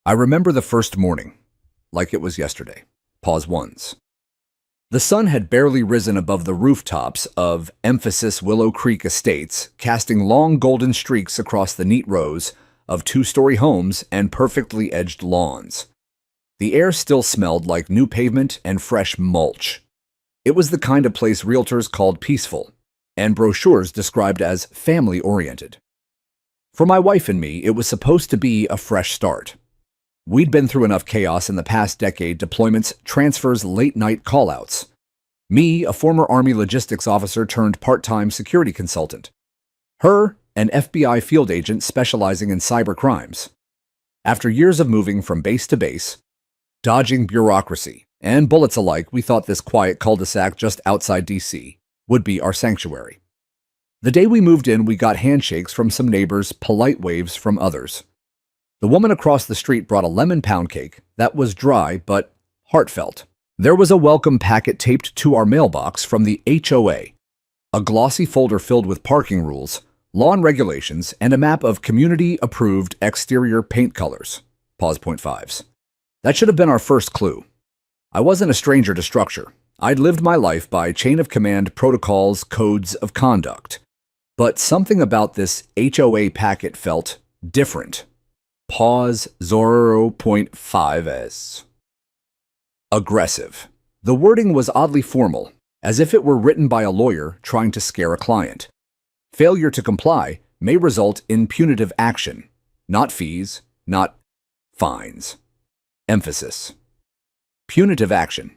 I remember the first morning, like it was yesterday. Pause once. The sun had barely risen above the rooftops of emphasis Willow Creek Estates, casting long golden streaks across the neat rows of two-story homes and perfectly edged lawns. The air still smelled like new pavement and fresh mulch. It was the kind of place realtors called peaceful, and brochures described as family-oriented. For my wife and me, it was supposed to be a fresh start. We'd been through enough chaos in the past decade: deployments, transfers, late-night call-outs. Me, a former Army logistics officer turned part-time security consultant. Her, an FBI field agent specializing in cyber crimes. After years of moving from base to base, dodging bureaucracy and bullets alike, we thought this quiet cul-de-sac just outside D.C. would be our sanctuary. The day we moved in, we got handshakes from some neighbors, polite waves from others. The woman across the street brought a lemon pound cake that was dry but heartfelt. There was a welcome packet taped to our mailbox from the HOA, a glossy folder filled with parking rules, lawn regulations, and a map of community-approved exterior paint colors. Pause point fives. That should have been our first clue. I wasn't a stranger to structure. I'd lived my life by chain of command protocols, codes of conduct. But something about this HOA packet felt different. Pause 0.5s. Aggressive. The wording was oddly formal, as if it were written by a lawyer trying to scare a client. Failure to comply may result in punitive action, not fees, not fines. Emphasis. Punitive action.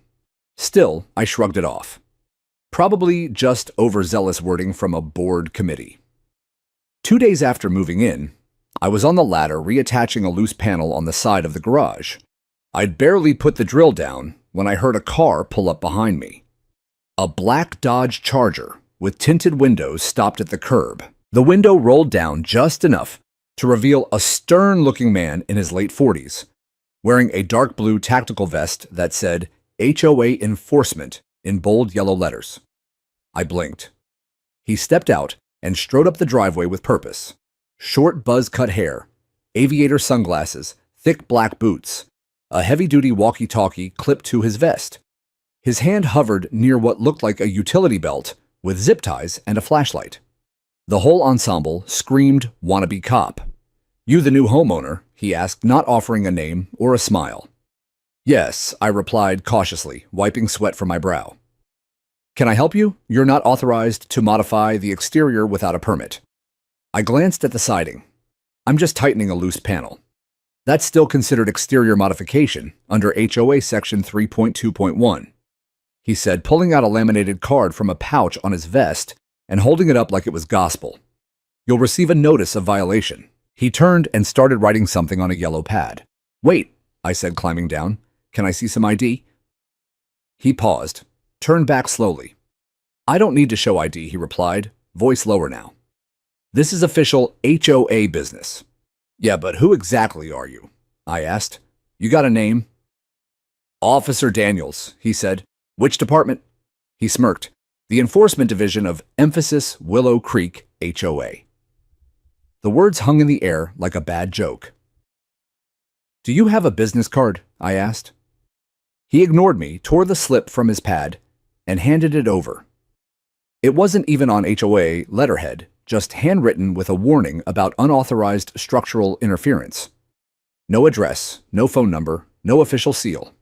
Still, I shrugged it off. Probably just overzealous wording from a board committee. 2 days after moving in, I was on the ladder reattaching a loose panel on the side of the garage. I'd barely put the drill down when I heard a car pull up behind me. A black Dodge Charger with tinted windows stopped at the curb. The window rolled down just enough to reveal a stern-looking man in his late 40s, wearing a dark blue tactical vest that said HOA Enforcement in bold yellow letters. I blinked. He stepped out and strode up the driveway with purpose. Short buzz-cut hair, aviator sunglasses, thick black boots, a heavy-duty walkie-talkie clipped to his vest. His hand hovered near what looked like a utility belt with zip ties and a flashlight. The whole ensemble screamed wannabe cop. "You the new homeowner?" he asked, not offering a name or a smile. "Yes," I replied cautiously, wiping sweat from my brow. "Can I help you? You're not authorized to modify the exterior without a permit." I glanced at the siding. "I'm just tightening a loose panel." "That's still considered exterior modification under HOA Section 3.2.1, he said, pulling out a laminated card from a pouch on his vest and holding it up like it was gospel. "You'll receive a notice of violation." He turned and started writing something on a yellow pad. "Wait," I said, climbing down. "Can I see some ID?" He paused, turned back slowly. "I don't need to show ID," he replied, voice lower now. "This is official HOA business." "Yeah, but who exactly are you?" I asked. "You got a name?" "Officer Daniels," he said. "Which department?" He smirked. "The Enforcement Division of Emphasis Willow Creek HOA." The words hung in the air like a bad joke. "Do you have a business card?" I asked. He ignored me, tore the slip from his pad, and handed it over. It wasn't even on HOA letterhead, just handwritten with a warning about unauthorized structural interference. No address, no phone number, no official seal.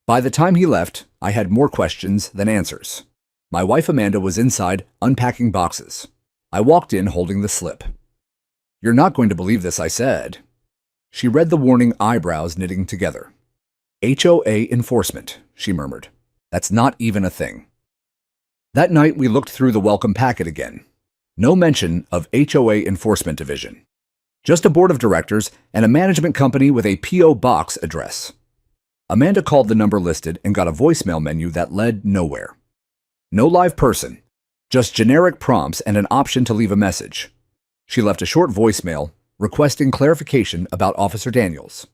By the time he left, I had more questions than answers. My wife Amanda was inside, unpacking boxes. I walked in holding the slip. "You're not going to believe this," I said. She read the warning, eyebrows knitting together. "HOA enforcement," she murmured. "That's not even a thing." That night, we looked through the welcome packet again. No mention of HOA Enforcement Division. Just a board of directors and a management company with a P.O. box address. Amanda called the number listed and got a voicemail menu that led nowhere. No live person, just generic prompts and an option to leave a message. She left a short voicemail requesting clarification about Officer Daniels.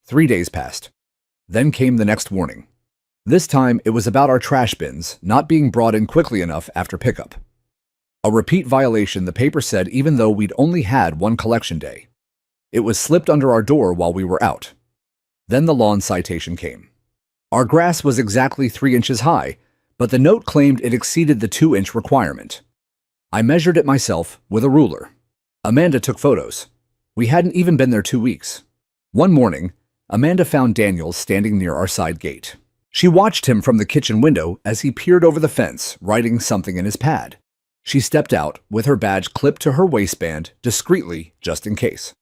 3 days passed. Then came the next warning. This time, it was about our trash bins not being brought in quickly enough after pickup. A repeat violation, the paper said, even though we'd only had one collection day. It was slipped under our door while we were out. Then the lawn citation came. Our grass was exactly 3 inches high, but the note claimed it exceeded the 2-inch requirement. I measured it myself with a ruler. Amanda took photos. We hadn't even been there 2 weeks. One morning, Amanda found Daniels standing near our side gate. She watched him from the kitchen window as he peered over the fence, writing something in his pad. She stepped out with her badge clipped to her waistband, discreetly, just in case.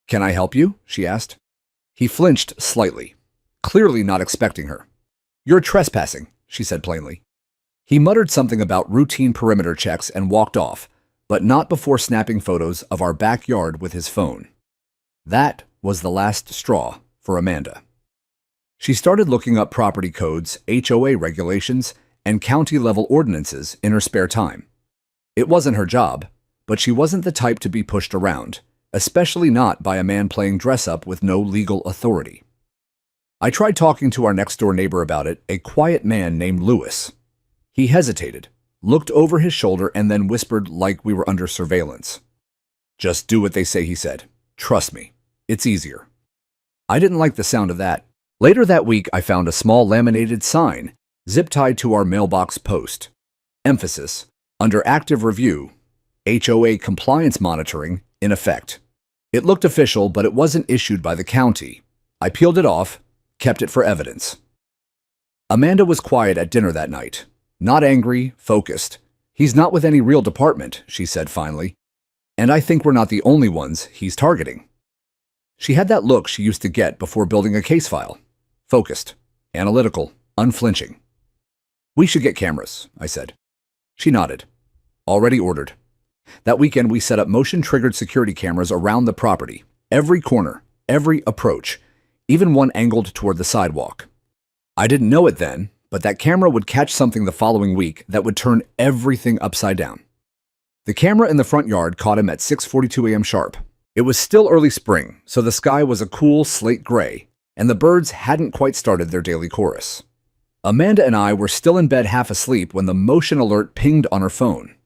"Can I help you?" she asked. He flinched slightly, clearly not expecting her. "You're trespassing," she said plainly. He muttered something about routine perimeter checks and walked off, but not before snapping photos of our backyard with his phone. That was the last straw for Amanda. She started looking up property codes, HOA regulations, and county-level ordinances in her spare time. It wasn't her job, but she wasn't the type to be pushed around, especially not by a man playing dress-up with no legal authority. I tried talking to our next-door neighbor about it, a quiet man named Lewis. He hesitated, looked over his shoulder, and then whispered like we were under surveillance. "Just do what they say," he said. "Trust me, it's easier." I didn't like the sound of that. Later that week, I found a small laminated sign, zip-tied to our mailbox post. Emphasis, under active review, HOA compliance monitoring, in effect. It looked official, but it wasn't issued by the county. I peeled it off, kept it for evidence. Amanda was quiet at dinner that night. Not angry, focused. "He's not with any real department," she said finally. "And I think we're not the only ones he's targeting." She had that look she used to get before building a case file. Focused, analytical, unflinching. "We should get cameras," I said. She nodded. "Already ordered." That weekend, we set up motion-triggered security cameras around the property, every corner, every approach, even one angled toward the sidewalk. I didn't know it then, but that camera would catch something the following week that would turn everything upside down. The camera in the front yard caught him at 6:42 a.m. sharp. It was still early spring, so the sky was a cool slate gray, and the birds hadn't quite started their daily chorus. Amanda and I were still in bed half asleep when the motion alert pinged on her phone.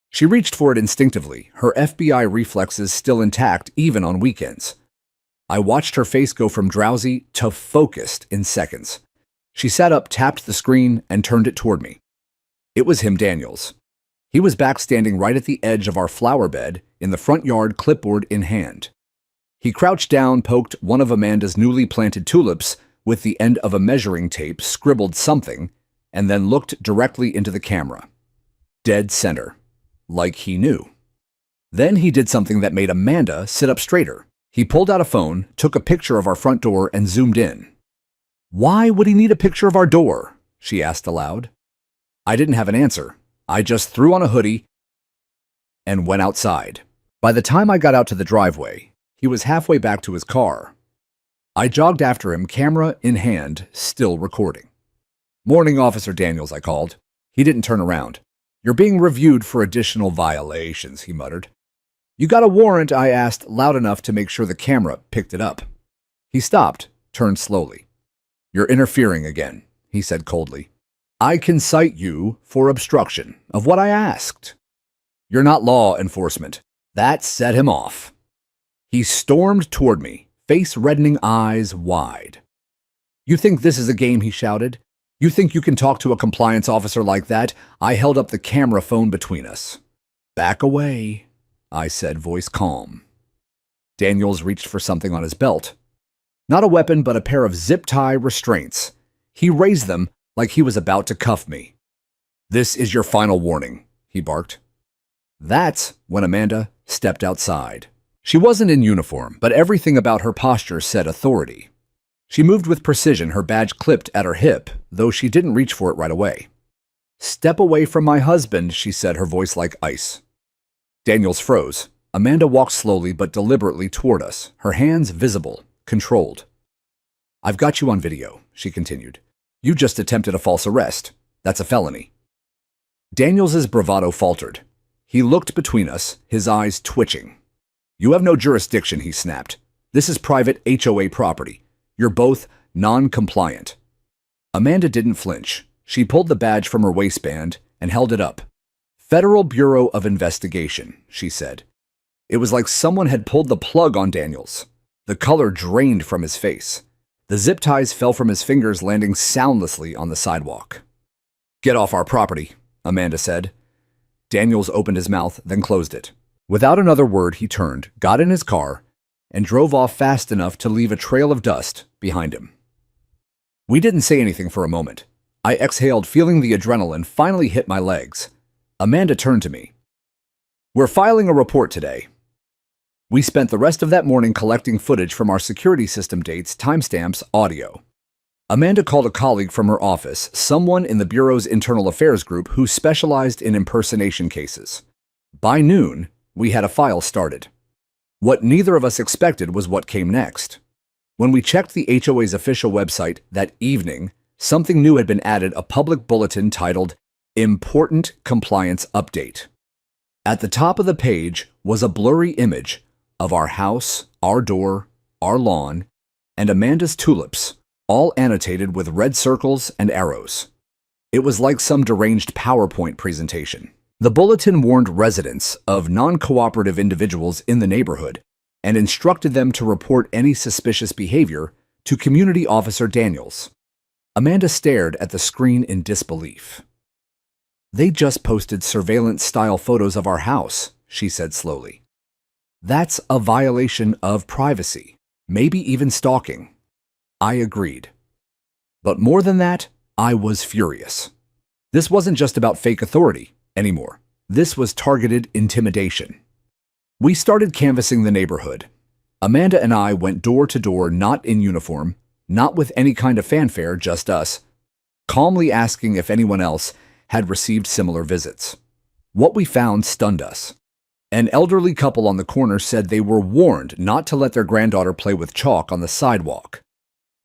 She reached for it instinctively, her FBI reflexes still intact even on weekends. I watched her face go from drowsy to focused in seconds. She sat up, tapped the screen, and turned it toward me. It was him, Daniels. He was back standing right at the edge of our flower bed, in the front yard, clipboard in hand. He crouched down, poked one of Amanda's newly planted tulips with the end of a measuring tape, scribbled something, and then looked directly into the camera. Dead center. Like he knew. Then he did something that made Amanda sit up straighter. He pulled out a phone, took a picture of our front door, and zoomed in. "Why would he need a picture of our door?" she asked aloud. I didn't have an answer. I just threw on a hoodie and went outside. By the time I got out to the driveway, he was halfway back to his car. I jogged after him, camera in hand, still recording. "Morning, Officer Daniels," I called. He didn't turn around. "You're being reviewed for additional violations," he muttered. "You got a warrant?" I asked, loud enough to make sure the camera picked it up. He stopped, turned slowly. "You're interfering again," he said coldly. "I can cite you for obstruction of what I asked. You're not law enforcement." That set him off. He stormed toward me, face reddening, eyes wide. "You think this is a game?" he shouted. "You think you can talk to a compliance officer like that?" I held up the camera phone between us. "Back away," I said, voice calm. Daniels reached for something on his belt. Not a weapon, but a pair of zip-tie restraints. He raised them like he was about to cuff me. "This is your final warning," he barked. That's when Amanda stepped outside. She wasn't in uniform, but everything about her posture said authority. She moved with precision, her badge clipped at her hip, though she didn't reach for it right away. "Step away from my husband," she said, her voice like ice. Daniels froze. Amanda walked slowly but deliberately toward us, her hands visible, controlled. "I've got you on video," she continued. "You just attempted a false arrest. That's a felony." Daniels's bravado faltered. He looked between us, his eyes twitching. "You have no jurisdiction," he snapped. "This is private HOA property. You're both non-compliant." Amanda didn't flinch. She pulled the badge from her waistband and held it up. "Federal Bureau of Investigation," she said. It was like someone had pulled the plug on Daniels. The color drained from his face. The zip ties fell from his fingers, landing soundlessly on the sidewalk. "Get off our property," Amanda said. Daniels opened his mouth, then closed it. Without another word, he turned, got in his car, and drove off fast enough to leave a trail of dust behind him. We didn't say anything for a moment. I exhaled, feeling the adrenaline finally hit my legs. Amanda turned to me. "We're filing a report today." We spent the rest of that morning collecting footage from our security system, dates, timestamps, audio. Amanda called a colleague from her office, someone in the Bureau's internal affairs group who specialized in impersonation cases. By noon, we had a file started. What neither of us expected was what came next. When we checked the HOA's official website that evening, something new had been added, a public bulletin titled Important Compliance Update. At the top of the page was a blurry image of our house, our door, our lawn, and Amanda's tulips, all annotated with red circles and arrows. It was like some deranged PowerPoint presentation. The bulletin warned residents of non-cooperative individuals in the neighborhood and instructed them to report any suspicious behavior to Community Officer Daniels. Amanda stared at the screen in disbelief. "They just posted surveillance-style photos of our house," she said slowly. "That's a violation of privacy, maybe even stalking." I agreed. But more than that, I was furious. This wasn't just about fake authority anymore. This was targeted intimidation. We started canvassing the neighborhood. Amanda and I went door to door, not in uniform, not with any kind of fanfare, just us, calmly asking if anyone else had received similar visits. What we found stunned us. An elderly couple on the corner said they were warned not to let their granddaughter play with chalk on the sidewalk.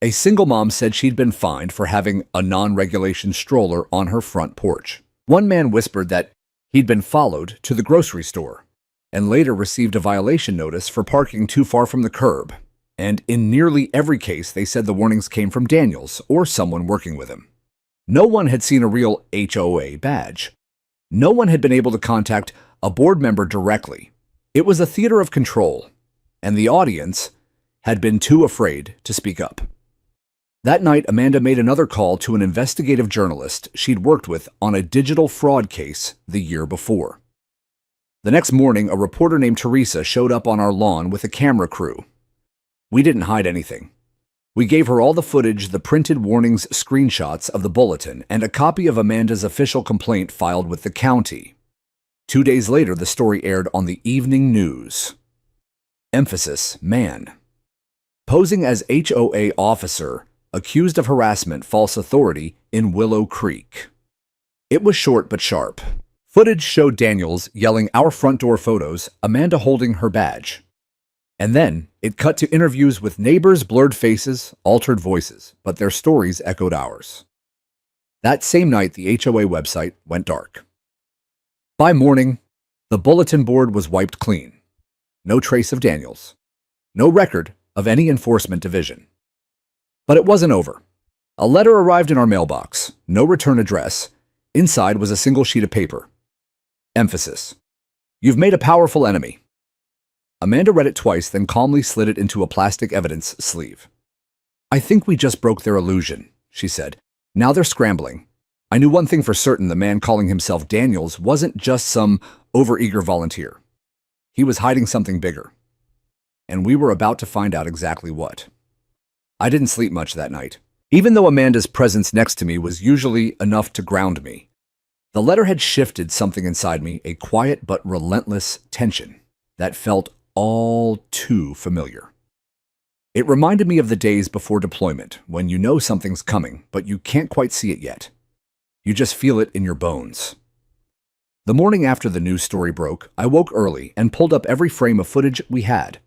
A single mom said she'd been fined for having a non-regulation stroller on her front porch. One man whispered that he'd been followed to the grocery store and later received a violation notice for parking too far from the curb. And in nearly every case, they said the warnings came from Daniels or someone working with him. No one had seen a real HOA badge. No one had been able to contact a board member directly. It was a theater of control, and the audience had been too afraid to speak up. That night, Amanda made another call to an investigative journalist she'd worked with on a digital fraud case the year before. The next morning, a reporter named Teresa showed up on our lawn with a camera crew. We didn't hide anything. We gave her all the footage, the printed warnings, screenshots of the bulletin, and a copy of Amanda's official complaint filed with the county. 2 days later, the story aired on the evening news. Emphasis: man. Posing as HOA officer, accused of harassment, false authority in Willow Creek. It was short but sharp. Footage showed Daniels yelling "our front door photos," Amanda holding her badge. And then it cut to interviews with neighbors, blurred faces, altered voices, but their stories echoed ours. That same night, the HOA website went dark. By morning, the bulletin board was wiped clean. No trace of Daniels. No record of any enforcement division. But it wasn't over. A letter arrived in our mailbox. No return address. Inside was a single sheet of paper. Emphasis: you've made a powerful enemy. Amanda read it twice, then calmly slid it into a plastic evidence sleeve. "I think we just broke their illusion," she said. "Now they're scrambling." I knew one thing for certain: the man calling himself Daniels wasn't just some overeager volunteer. He was hiding something bigger. And we were about to find out exactly what. I didn't sleep much that night. Even though Amanda's presence next to me was usually enough to ground me, the letter had shifted something inside me, a quiet but relentless tension that felt all too familiar. It reminded me of the days before deployment, when you know something's coming, but you can't quite see it yet. You just feel it in your bones. The morning after the news story broke, I woke early and pulled up every frame of footage we had.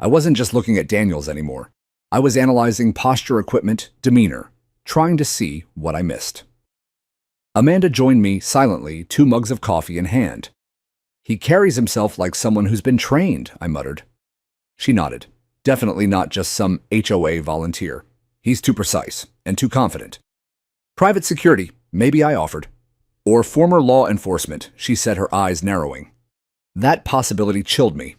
I wasn't just looking at Daniels anymore. I was analyzing posture, equipment, demeanor, trying to see what I missed. Amanda joined me silently, 2 mugs of coffee in hand. "He carries himself like someone who's been trained," I muttered. She nodded. "Definitely not just some HOA volunteer. He's too precise and too confident." "Private security," maybe I offered. "Or former law enforcement," she said, her eyes narrowing. That possibility chilled me.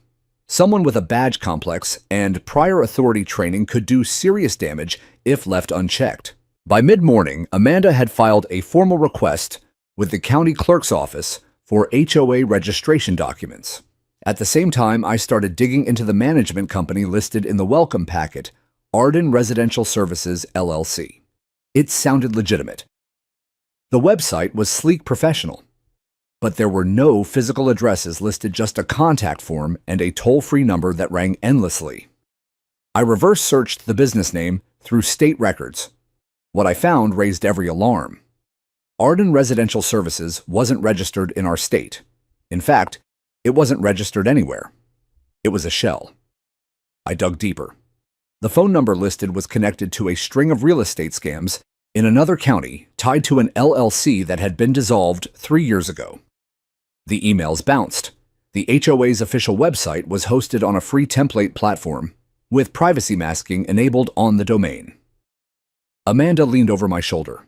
Someone with a badge complex and prior authority training could do serious damage if left unchecked. By mid-morning, Amanda had filed a formal request with the county clerk's office for HOA registration documents. At the same time, I started digging into the management company listed in the welcome packet, Arden Residential Services, LLC. It sounded legitimate. The website was sleek professional, but there were no physical addresses listed, just a contact form and a toll-free number that rang endlessly. I reverse searched the business name through state records. What I found raised every alarm. Arden Residential Services wasn't registered in our state. In fact, it wasn't registered anywhere. It was a shell. I dug deeper. The phone number listed was connected to a string of real estate scams in another county tied to an LLC that had been dissolved 3 years ago. The emails bounced. The HOA's official website was hosted on a free template platform with privacy masking enabled on the domain. Amanda leaned over my shoulder.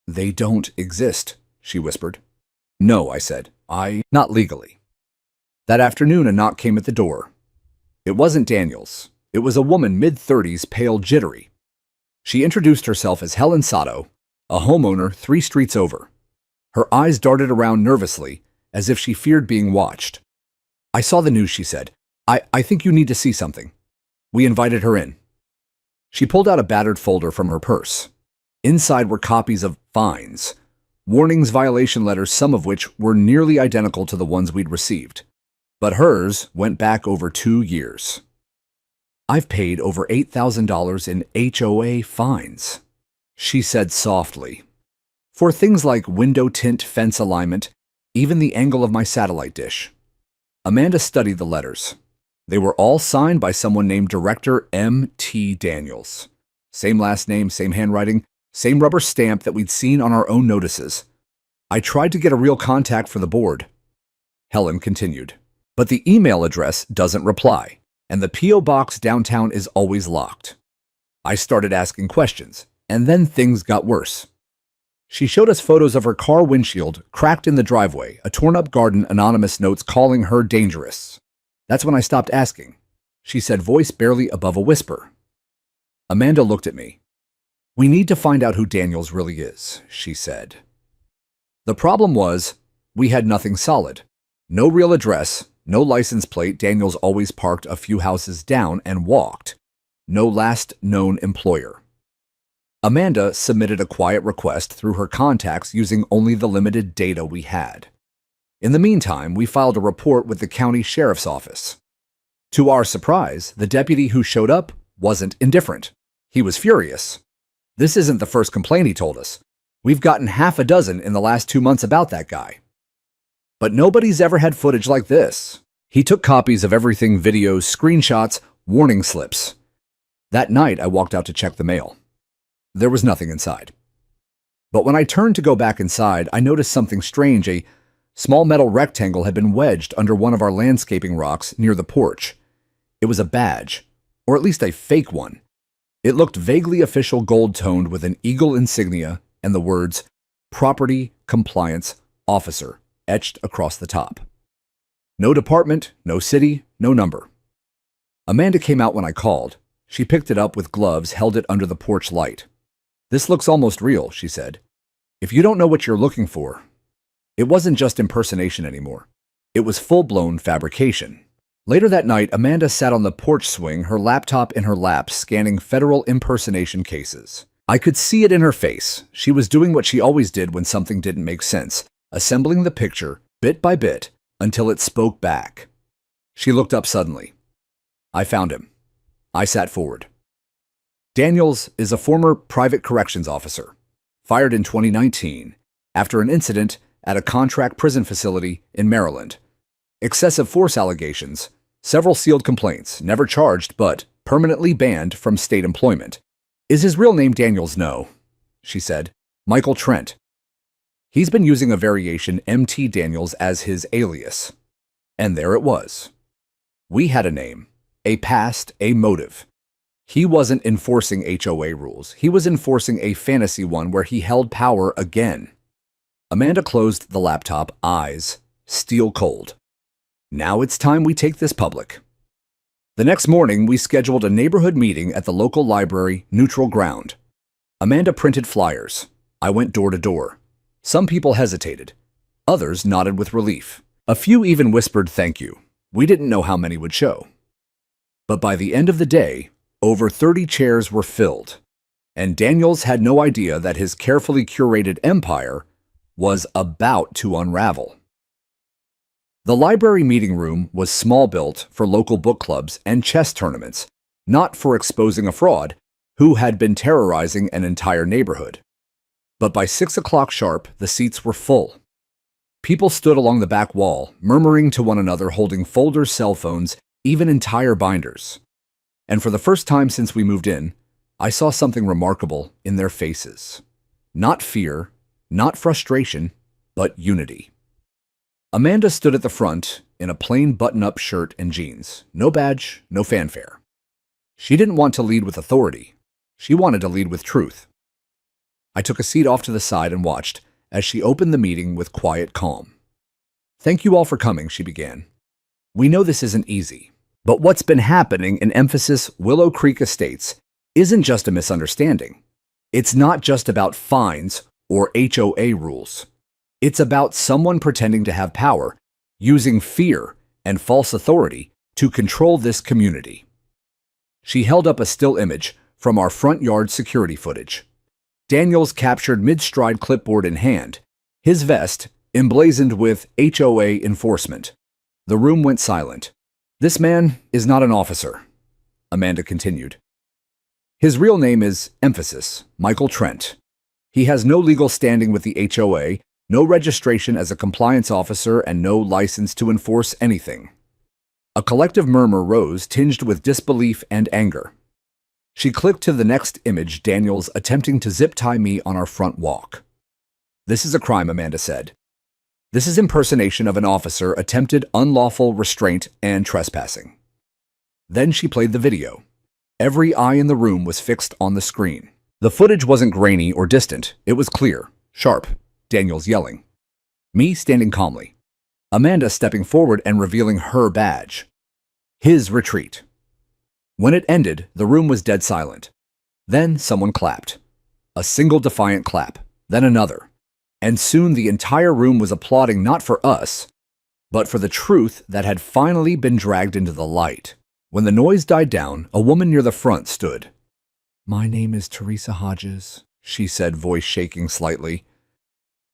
"They don't exist," she whispered. "No," I said. Not legally." That afternoon, a knock came at the door. It wasn't Daniels. It was a woman mid-30s, pale, jittery. She introduced herself as Helen Sato, a homeowner 3 streets over. Her eyes darted around nervously, as if she feared being watched. "I saw the news," she said. I think you need to see something." We invited her in. She pulled out a battered folder from her purse. Inside were copies of fines, warnings, violation letters, some of which were nearly identical to the ones we'd received. But hers went back over 2 years. "I've paid over $8,000 in HOA fines," she said softly, "for things like window tint, fence alignment, even the angle of my satellite dish." Amanda studied the letters. They were all signed by someone named Director M.T. Daniels. Same last name, same handwriting, same rubber stamp that we'd seen on our own notices. I tried to get a real contact for the board. Helen continued. "But the email address doesn't reply, and the P.O. box downtown is always locked." I started asking questions, and then things got worse. She showed us photos of her car windshield, cracked in the driveway, a torn-up garden, anonymous notes calling her dangerous. That's when I stopped asking. She said, voice barely above a whisper. Amanda looked at me. "We need to find out who Daniels really is," she said. The problem was, we had nothing solid. No real address, no license plate. Daniels always parked a few houses down and walked. No last known employer. Amanda submitted a quiet request through her contacts using only the limited data we had. In the meantime, we filed a report with the county sheriff's office. To our surprise, the deputy who showed up wasn't indifferent. He was furious. "This isn't the first complaint," he told us. "We've gotten half a dozen in the last 2 months about that guy. But nobody's ever had footage like this." He took copies of everything: videos, screenshots, warning slips. That night, I walked out to check the mail. There was nothing inside. But when I turned to go back inside, I noticed something strange. A small metal rectangle had been wedged under one of our landscaping rocks near the porch. It was a badge, or at least a fake one. It looked vaguely official, gold-toned with an eagle insignia and the words, "Property Compliance Officer," etched across the top. No department, no city, no number. Amanda came out when I called. She picked it up with gloves, held it under the porch light. "This looks almost real," she said. "If you don't know what you're looking for." It wasn't just impersonation anymore. It was full-blown fabrication. Later that night, Amanda sat on the porch swing, her laptop in her lap, scanning federal impersonation cases. I could see it in her face. She was doing what she always did when something didn't make sense, assembling the picture, bit by bit, until it spoke back. She looked up suddenly. I found him. I sat forward. Daniels is a former private corrections officer, fired in 2019 after an incident at a contract prison facility in Maryland. Excessive force allegations, several sealed complaints, never charged but permanently banned from state employment. "Is his real name Daniels?" "No," she said. "Michael Trent. He's been using a variation, MT Daniels, as his alias." And there it was. We had a name, a past, a motive. He wasn't enforcing HOA rules. He was enforcing a fantasy one where he held power again. Amanda closed the laptop, eyes steel cold. "Now it's time we take this public." The next morning, we scheduled a neighborhood meeting at the local library, Neutral Ground. Amanda printed flyers. I went door to door. Some people hesitated. Others nodded with relief. A few even whispered thank you. We didn't know how many would show. But by the end of the day, over 30 chairs were filled, and Daniels had no idea that his carefully curated empire was about to unravel. The library meeting room was small, built for local book clubs and chess tournaments, not for exposing a fraud who had been terrorizing an entire neighborhood. But by 6 o'clock sharp, the seats were full. People stood along the back wall, murmuring to one another, holding folders, cell phones, even entire binders. And for the first time since we moved in, I saw something remarkable in their faces. Not fear, not frustration, but unity. Amanda stood at the front in a plain button-up shirt and jeans. No badge, no fanfare. She didn't want to lead with authority. She wanted to lead with truth. I took a seat off to the side and watched as she opened the meeting with quiet calm. "Thank you all for coming," she began. "We know this isn't easy, but what's been happening in Emphasis Willow Creek Estates isn't just a misunderstanding. It's not just about fines or HOA rules. It's about someone pretending to have power, using fear and false authority to control this community." She held up a still image from our front yard security footage. Daniels captured mid-stride, clipboard in hand, his vest emblazoned with HOA enforcement. The room went silent. "This man is not an officer," Amanda continued. "His real name is Emphasis, Michael Trent. He has no legal standing with the HOA, no registration as a compliance officer, and no license to enforce anything." A collective murmur rose, tinged with disbelief and anger. She clicked to the next image, Daniels attempting to zip-tie me on our front walk. "This is a crime," Amanda said. "This is impersonation of an officer, attempted unlawful restraint, and trespassing." Then she played the video. Every eye in the room was fixed on the screen. The footage wasn't grainy or distant. It was clear, sharp. Daniels yelling. Me standing calmly. Amanda stepping forward and revealing her badge. His retreat. When it ended, the room was dead silent. Then someone clapped. A single defiant clap, then another. And soon the entire room was applauding, not for us, but for the truth that had finally been dragged into the light. When the noise died down, a woman near the front stood. "My name is Teresa Hodges," she said, voice shaking slightly.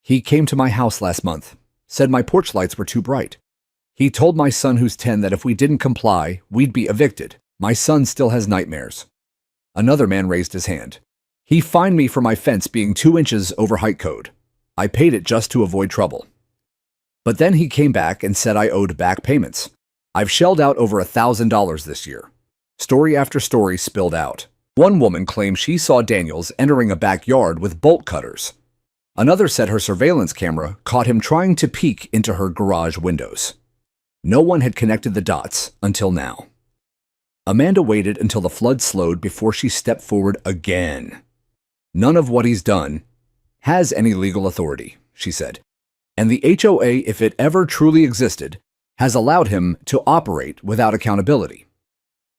"He came to my house last month, said my porch lights were too bright. He told my son, who's 10, that if we didn't comply, we'd be evicted. My son still has nightmares." Another man raised his hand. "He fined me for my fence being 2 inches over height code. I paid it just to avoid trouble. But then he came back and said I owed back payments. I've shelled out over $1,000 this year." Story after story spilled out. One woman claimed she saw Daniels entering a backyard with bolt cutters. Another said her surveillance camera caught him trying to peek into her garage windows. No one had connected the dots until now. Amanda waited until the flood slowed before she stepped forward again. "None of what he's done has any legal authority," she said. "And the HOA, if it ever truly existed, has allowed him to operate without accountability."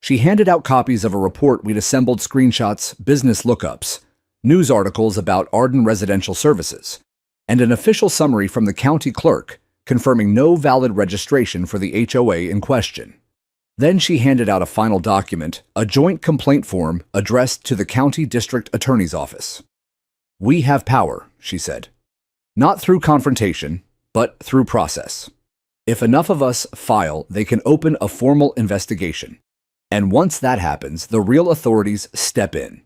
She handed out copies of a report we'd assembled, screenshots, business lookups, news articles about Arden Residential Services, and an official summary from the county clerk confirming no valid registration for the HOA in question. Then she handed out a final document, a joint complaint form addressed to the county district attorney's office. "We have power," she said. "Not through confrontation, but through process. If enough of us file, they can open a formal investigation. And once that happens, the real authorities step in."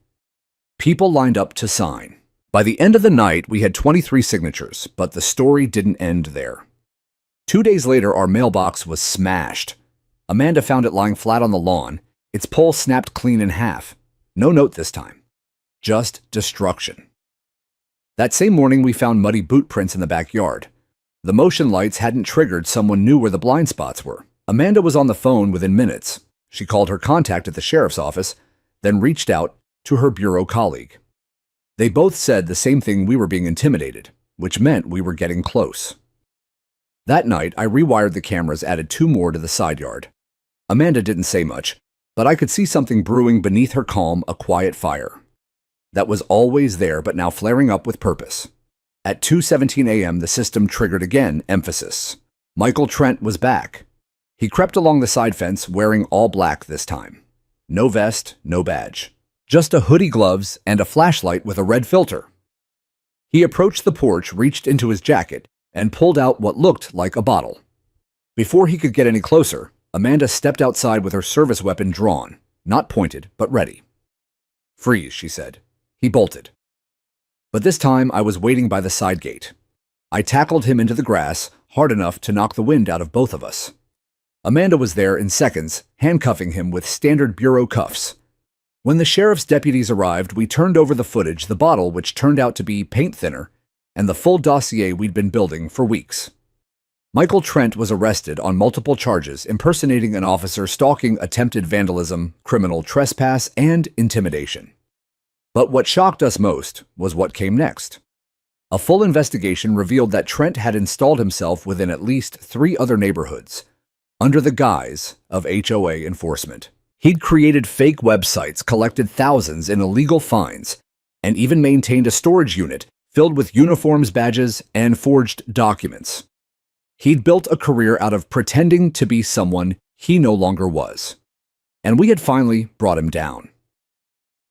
People lined up to sign. By the end of the night, we had 23 signatures, but the story didn't end there. 2 days later, our mailbox was smashed. Amanda found it lying flat on the lawn, its pole snapped clean in half. No note this time. Just destruction. That same morning, we found muddy boot prints in the backyard. The motion lights hadn't triggered. Someone knew where the blind spots were. Amanda was on the phone within minutes. She called her contact at the sheriff's office, then reached out to her bureau colleague. They both said the same thing: we were being intimidated, which meant we were getting close. That night, I rewired the cameras, added 2 more to the side yard. Amanda didn't say much. But I could see something brewing beneath her calm, a quiet fire that was always there but now flaring up with purpose. At 2:17 a.m., the system triggered again, emphasis. Michael Trent was back. He crept along the side fence wearing all black this time. No vest, no badge. Just a hoodie, gloves, and a flashlight with a red filter. He approached the porch, reached into his jacket, and pulled out what looked like a bottle. Before he could get any closer, Amanda stepped outside with her service weapon drawn, not pointed, but ready. "Freeze," she said. He bolted. But this time I was waiting by the side gate. I tackled him into the grass, hard enough to knock the wind out of both of us. Amanda was there in seconds, handcuffing him with standard bureau cuffs. When the sheriff's deputies arrived, we turned over the footage, the bottle, which turned out to be paint thinner, and the full dossier we'd been building for weeks. Michael Trent was arrested on multiple charges, impersonating an officer, stalking, attempted vandalism, criminal trespass, and intimidation. But what shocked us most was what came next. A full investigation revealed that Trent had installed himself within at least 3 other neighborhoods, under the guise of HOA enforcement. He'd created fake websites, collected thousands in illegal fines, and even maintained a storage unit filled with uniforms, badges, and forged documents. He'd built a career out of pretending to be someone he no longer was. And we had finally brought him down.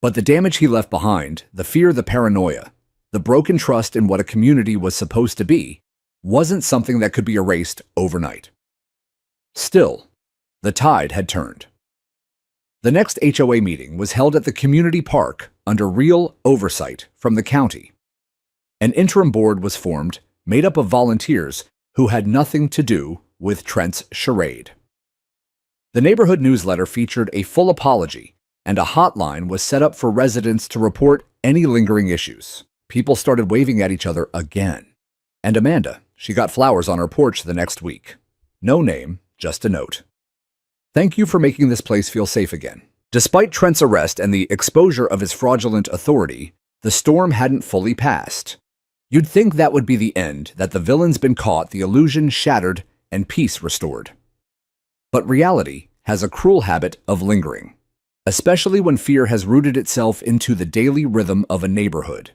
But the damage he left behind, the fear, the paranoia, the broken trust in what a community was supposed to be, wasn't something that could be erased overnight. Still, the tide had turned. The next HOA meeting was held at the community park under real oversight from the county. An interim board was formed, made up of volunteers who had nothing to do with Trent's charade. The neighborhood newsletter featured a full apology, and a hotline was set up for residents to report any lingering issues. People started waving at each other again. And Amanda, she got flowers on her porch the next week. No name, just a note. "Thank you for making this place feel safe again." Despite Trent's arrest and the exposure of his fraudulent authority, the storm hadn't fully passed. You'd think that would be the end, that the villain's been caught, the illusion shattered, and peace restored. But reality has a cruel habit of lingering, especially when fear has rooted itself into the daily rhythm of a neighborhood.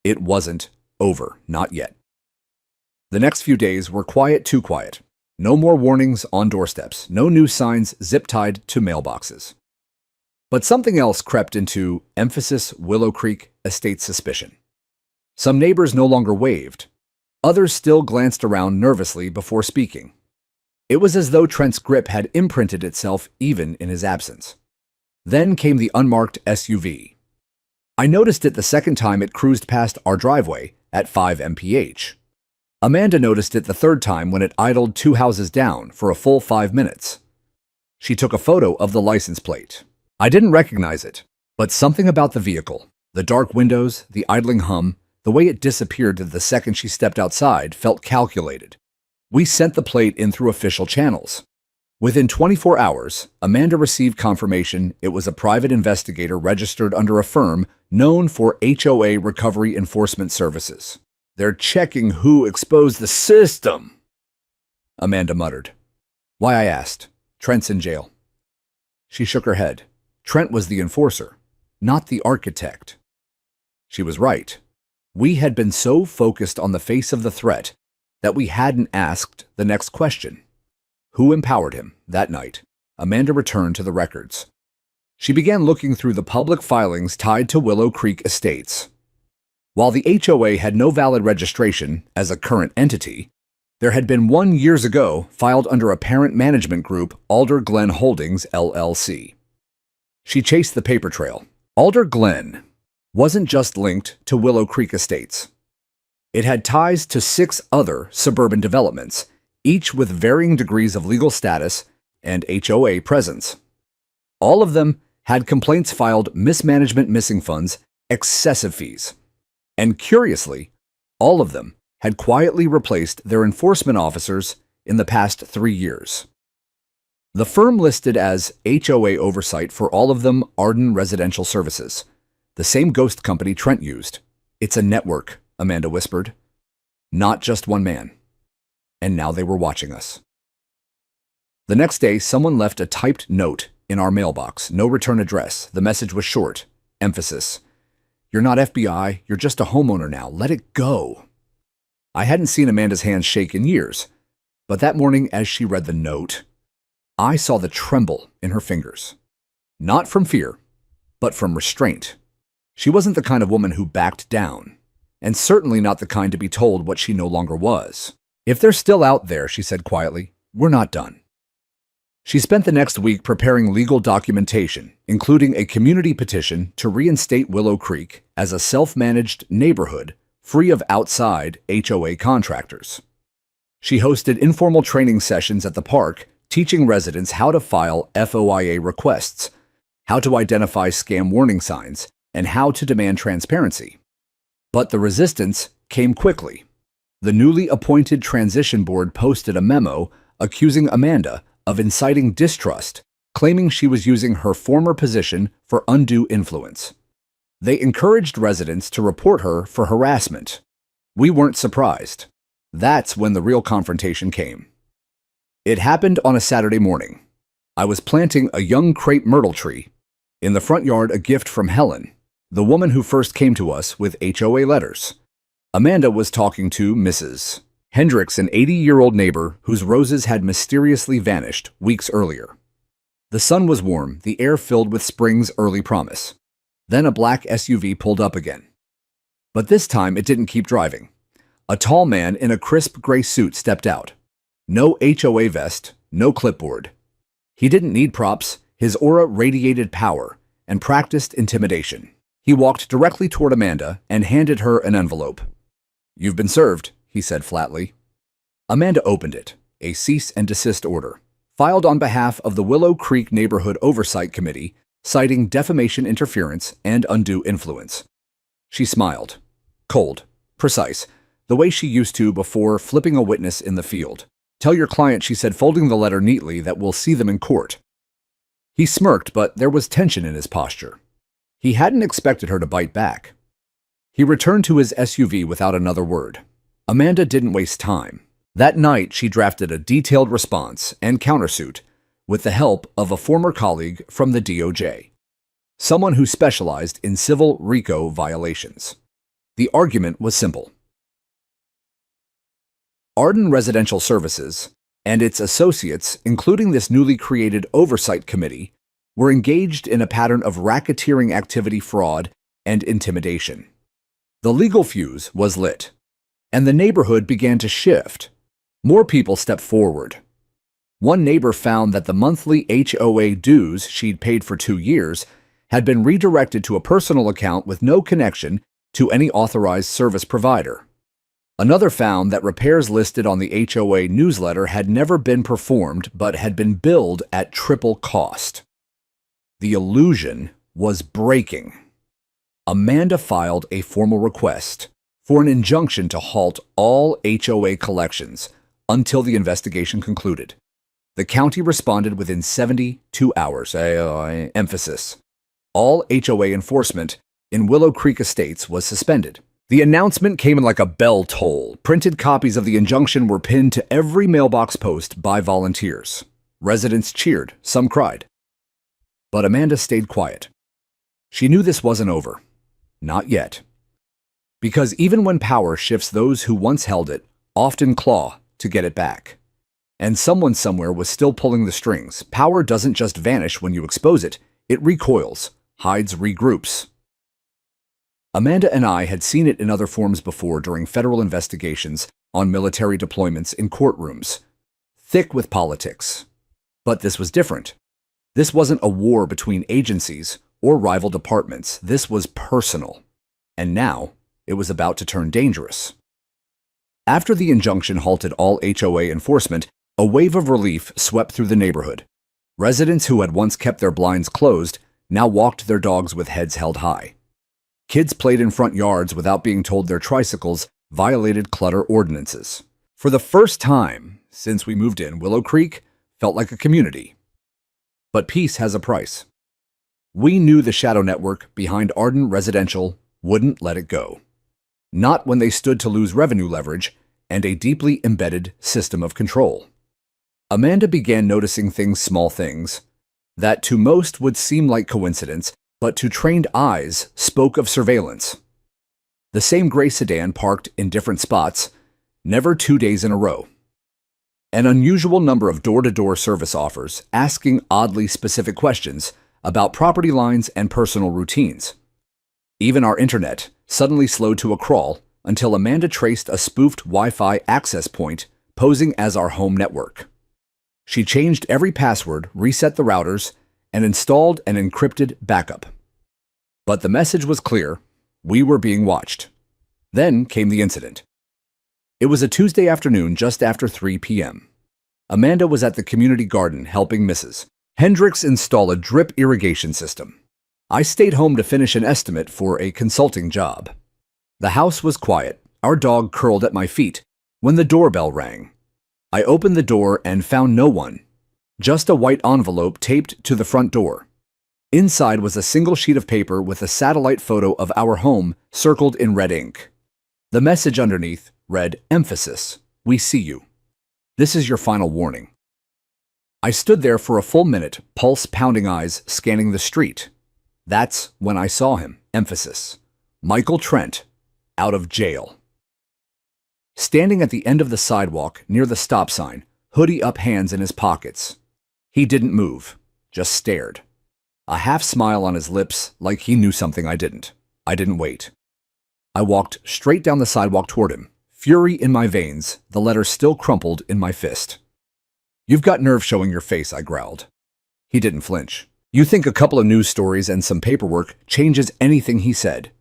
It wasn't over, not yet. The next few days were quiet, too quiet. No more warnings on doorsteps, no new signs zip-tied to mailboxes. But something else crept into emphasis Willow Creek estate suspicion. Some neighbors no longer waved. Others still glanced around nervously before speaking. It was as though Trent's grip had imprinted itself even in his absence. Then came the unmarked SUV. I noticed it the second time it cruised past our driveway at 5 mph. Amanda noticed it the third time when it idled 2 houses down for a full 5 minutes. She took a photo of the license plate. I didn't recognize it, but something about the vehicle, the dark windows, the idling hum, the way it disappeared the second she stepped outside felt calculated. We sent the plate in through official channels. Within 24 hours, Amanda received confirmation it was a private investigator registered under a firm known for HOA recovery enforcement services. "They're checking who exposed the system," Amanda muttered. "Why?" I asked. "Trent's in jail." She shook her head. Trent was the enforcer, not the architect. She was right. We had been so focused on the face of the threat that we hadn't asked the next question. Who empowered him? That night, Amanda returned to the records. She began looking through the public filings tied to Willow Creek Estates. While the HOA had no valid registration as a current entity, there had been one years ago filed under a parent management group, Alder Glen Holdings, LLC. She chased the paper trail. Alder Glen wasn't just linked to Willow Creek Estates. It had ties to 6 other suburban developments, each with varying degrees of legal status and HOA presence. All of them had complaints filed, mismanagement, missing funds, excessive fees. And curiously, all of them had quietly replaced their enforcement officers in the past 3 years. The firm listed as HOA oversight for all of them Arden Residential Services, the same ghost company Trent used. "It's a network," Amanda whispered. "Not just one man." And now they were watching us. The next day, someone left a typed note in our mailbox, no return address. The message was short. Emphasis. You're not FBI, you're just a homeowner now. Let it go. I hadn't seen Amanda's hands shake in years, but that morning as she read the note, I saw the tremble in her fingers. Not from fear, but from restraint. She wasn't the kind of woman who backed down, and certainly not the kind to be told what she no longer was. If they're still out there, she said quietly, we're not done. She spent the next week preparing legal documentation, including a community petition to reinstate Willow Creek as a self-managed neighborhood free of outside HOA contractors. She hosted informal training sessions at the park, teaching residents how to file FOIA requests, how to identify scam warning signs, and how to demand transparency. But the resistance came quickly. The newly appointed transition board posted a memo accusing Amanda of inciting distrust, claiming she was using her former position for undue influence. They encouraged residents to report her for harassment. We weren't surprised. That's when the real confrontation came. It happened on a Saturday morning. I was planting a young crepe myrtle tree. In the front yard, a gift from Helen, the woman who first came to us with HOA letters. Amanda was talking to Mrs. Hendricks, an 80-year-old neighbor whose roses had mysteriously vanished weeks earlier. The sun was warm, the air filled with spring's early promise. Then a black SUV pulled up again. But this time it didn't keep driving. A tall man in a crisp gray suit stepped out. No HOA vest, no clipboard. He didn't need props. His aura radiated power and practiced intimidation. He walked directly toward Amanda and handed her an envelope. You've been served, he said flatly. Amanda opened it, a cease and desist order, filed on behalf of the Willow Creek Neighborhood Oversight Committee, citing defamation interference and undue influence. She smiled. Cold, precise, the way she used to before flipping a witness in the field. Tell your client, she said, folding the letter neatly, that we'll see them in court. He smirked, but there was tension in his posture. He hadn't expected her to bite back. He returned to his SUV without another word. Amanda didn't waste time. That night, she drafted a detailed response and countersuit with the help of a former colleague from the DOJ, someone who specialized in civil RICO violations. The argument was simple. Arden Residential Services and its associates, including this newly created oversight committee, were engaged in a pattern of racketeering activity, fraud, and intimidation. The legal fuse was lit, and the neighborhood began to shift. More people stepped forward. One neighbor found that the monthly HOA dues she'd paid for 2 years had been redirected to a personal account with no connection to any authorized service provider. Another found that repairs listed on the HOA newsletter had never been performed but had been billed at triple cost. The illusion was breaking. Amanda filed a formal request for an injunction to halt all HOA collections until the investigation concluded. The county responded within 72 hours. Emphasis. All HOA enforcement in Willow Creek Estates was suspended. The announcement came in like a bell toll. Printed copies of the injunction were pinned to every mailbox post by volunteers. Residents cheered, some cried. But Amanda stayed quiet. She knew this wasn't over. Not yet. Because even when power shifts, those who once held it often claw to get it back. And someone somewhere was still pulling the strings. Power doesn't just vanish when you expose it. It recoils, hides, regroups. Amanda and I had seen it in other forms before during federal investigations on military deployments in courtrooms, thick with politics. But this was different. This wasn't a war between agencies or rival departments. This was personal. And now it was about to turn dangerous. After the injunction halted all HOA enforcement, a wave of relief swept through the neighborhood. Residents who had once kept their blinds closed now walked their dogs with heads held high. Kids played in front yards without being told their tricycles violated clutter ordinances. For the first time since we moved in, Willow Creek felt like a community. But peace has a price. We knew the shadow network behind Arden Residential wouldn't let it go. Not when they stood to lose revenue leverage and a deeply embedded system of control. Amanda began noticing things, small things, that to most would seem like coincidence, but to trained eyes spoke of surveillance. The same gray sedan parked in different spots, never 2 days in a row. An unusual number of door-to-door service offers asking oddly specific questions about property lines and personal routines. Even our internet suddenly slowed to a crawl until Amanda traced a spoofed Wi-Fi access point posing as our home network. She changed every password, reset the routers, and installed an encrypted backup. But the message was clear: we were being watched. Then came the incident. It was a Tuesday afternoon just after 3 p.m. Amanda was at the community garden helping Mrs. Hendricks install a drip irrigation system. I stayed home to finish an estimate for a consulting job. The house was quiet, our dog curled at my feet, when the doorbell rang. I opened the door and found no one, just a white envelope taped to the front door. Inside was a single sheet of paper with a satellite photo of our home circled in red ink. The message underneath read, "Emphasis, we see you. This is your final warning." I stood there for a full minute, pulse-pounding eyes scanning the street. That's when I saw him, emphasis. Michael Trent, out of jail. Standing at the end of the sidewalk near the stop sign, hoodie up, hands in his pockets. He didn't move, just stared. A half smile on his lips like he knew something I didn't. I didn't wait. I walked straight down the sidewalk toward him, fury in my veins, the letter still crumpled in my fist. "You've got nerve showing your face," I growled. He didn't flinch. "You think a couple of news stories and some paperwork changes anything," he said.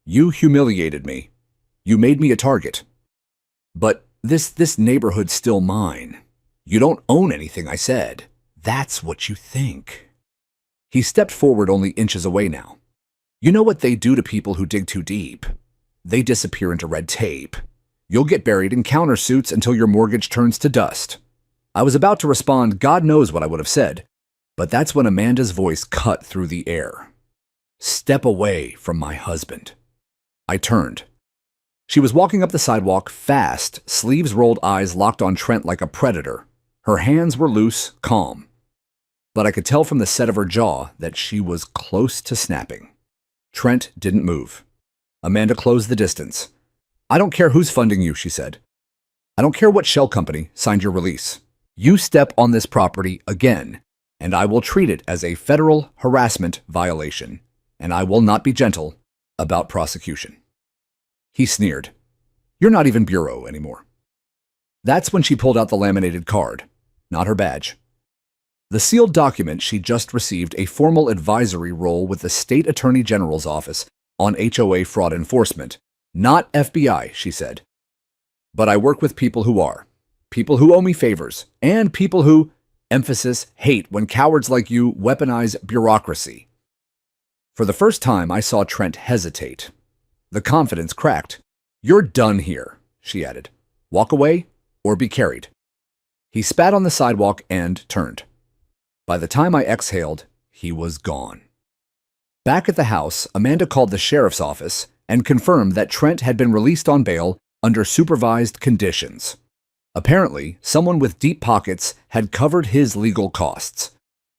"You humiliated me. You made me a target. But this neighborhood's still mine. You don't own anything," I said. "That's what you think." He stepped forward only inches away now. "You know what they do to people who dig too deep? They disappear into red tape. You'll get buried in countersuits until your mortgage turns to dust." I was about to respond, God knows what I would have said, but that's when Amanda's voice cut through the air. "Step away from my husband." I turned. She was walking up the sidewalk fast, sleeves rolled, eyes locked on Trent like a predator. Her hands were loose, calm. But I could tell from the set of her jaw that she was close to snapping. Trent didn't move. Amanda closed the distance. "I don't care who's funding you," she said. "I don't care what shell company signed your release. You step on this property again, and I will treat it as a federal harassment violation, and I will not be gentle about prosecution." He sneered. "You're not even bureau anymore." That's when she pulled out the laminated card, not her badge. The sealed document she just received a formal advisory role with the State Attorney General's office on HOA fraud enforcement. "Not FBI," she said. "But I work with people who are. People who owe me favors, and people who, emphasis, hate when cowards like you weaponize bureaucracy." For the first time, I saw Trent hesitate. The confidence cracked. "You're done here," she added. "Walk away or be carried." He spat on the sidewalk and turned. By the time I exhaled, he was gone. Back at the house, Amanda called the sheriff's office and confirmed that Trent had been released on bail under supervised conditions. Apparently, someone with deep pockets had covered his legal costs.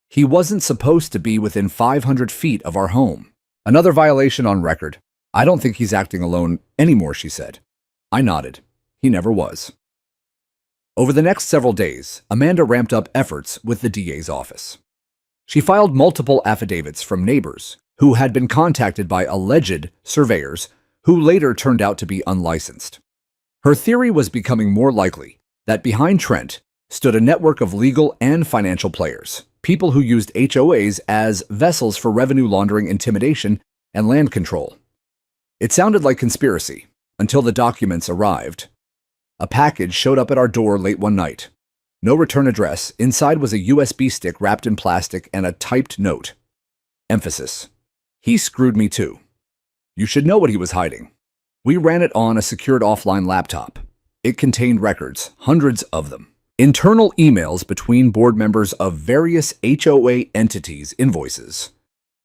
He wasn't supposed to be within 500 feet of our home. "Another violation on record. I don't think he's acting alone anymore," she said. I nodded. He never was. Over the next several days, Amanda ramped up efforts with the DA's office. She filed multiple affidavits from neighbors who had been contacted by alleged surveyors who later turned out to be unlicensed. Her theory was becoming more likely that behind Trent stood a network of legal and financial players, people who used HOAs as vessels for revenue laundering, intimidation, and land control. It sounded like conspiracy until the documents arrived. A package showed up at our door late one night. No return address. Inside was a USB stick wrapped in plastic and a typed note. Emphasis. "He screwed me too. You should know what he was hiding." We ran it on a secured offline laptop. It contained records, hundreds of them. Internal emails between board members of various HOA entities, invoices.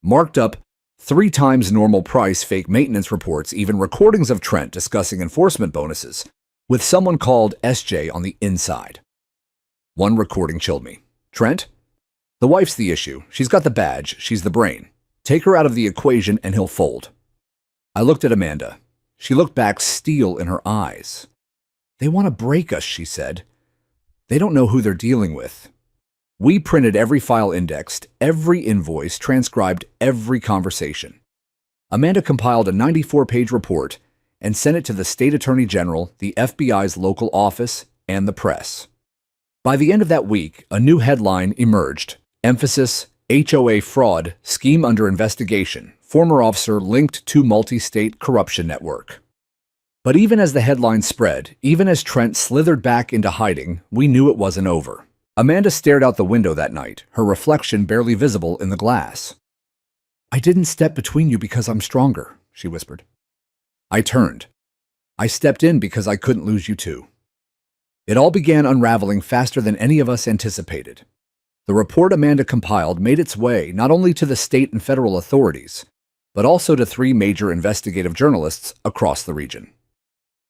Marked up 3 times normal price fake maintenance reports, even recordings of Trent discussing enforcement bonuses, with someone called SJ on the inside. One recording chilled me. "Trent, The wife's the issue. She's got the badge. She's the brain. Take her out of the equation and he'll fold. I looked at Amanda. She looked back, steel in her eyes. They want to break us, she said. They don't know who they're dealing with. We printed every file indexed, every invoice, transcribed every conversation. Amanda compiled a 94-page report and sent it to the State Attorney General, the FBI's local office, and the press. By the end of that week, a new headline emerged. Emphasis, HOA fraud, scheme under investigation, former officer linked to multi-state corruption network. But even as the headline spread, even as Trent slithered back into hiding, we knew it wasn't over. Amanda stared out the window that night, her reflection barely visible in the glass. I didn't step between you because I'm stronger, she whispered. I turned. I stepped in because I couldn't lose you too. It all began unraveling faster than any of us anticipated. The report Amanda compiled made its way not only to the state and federal authorities, but also to 3 major investigative journalists across the region.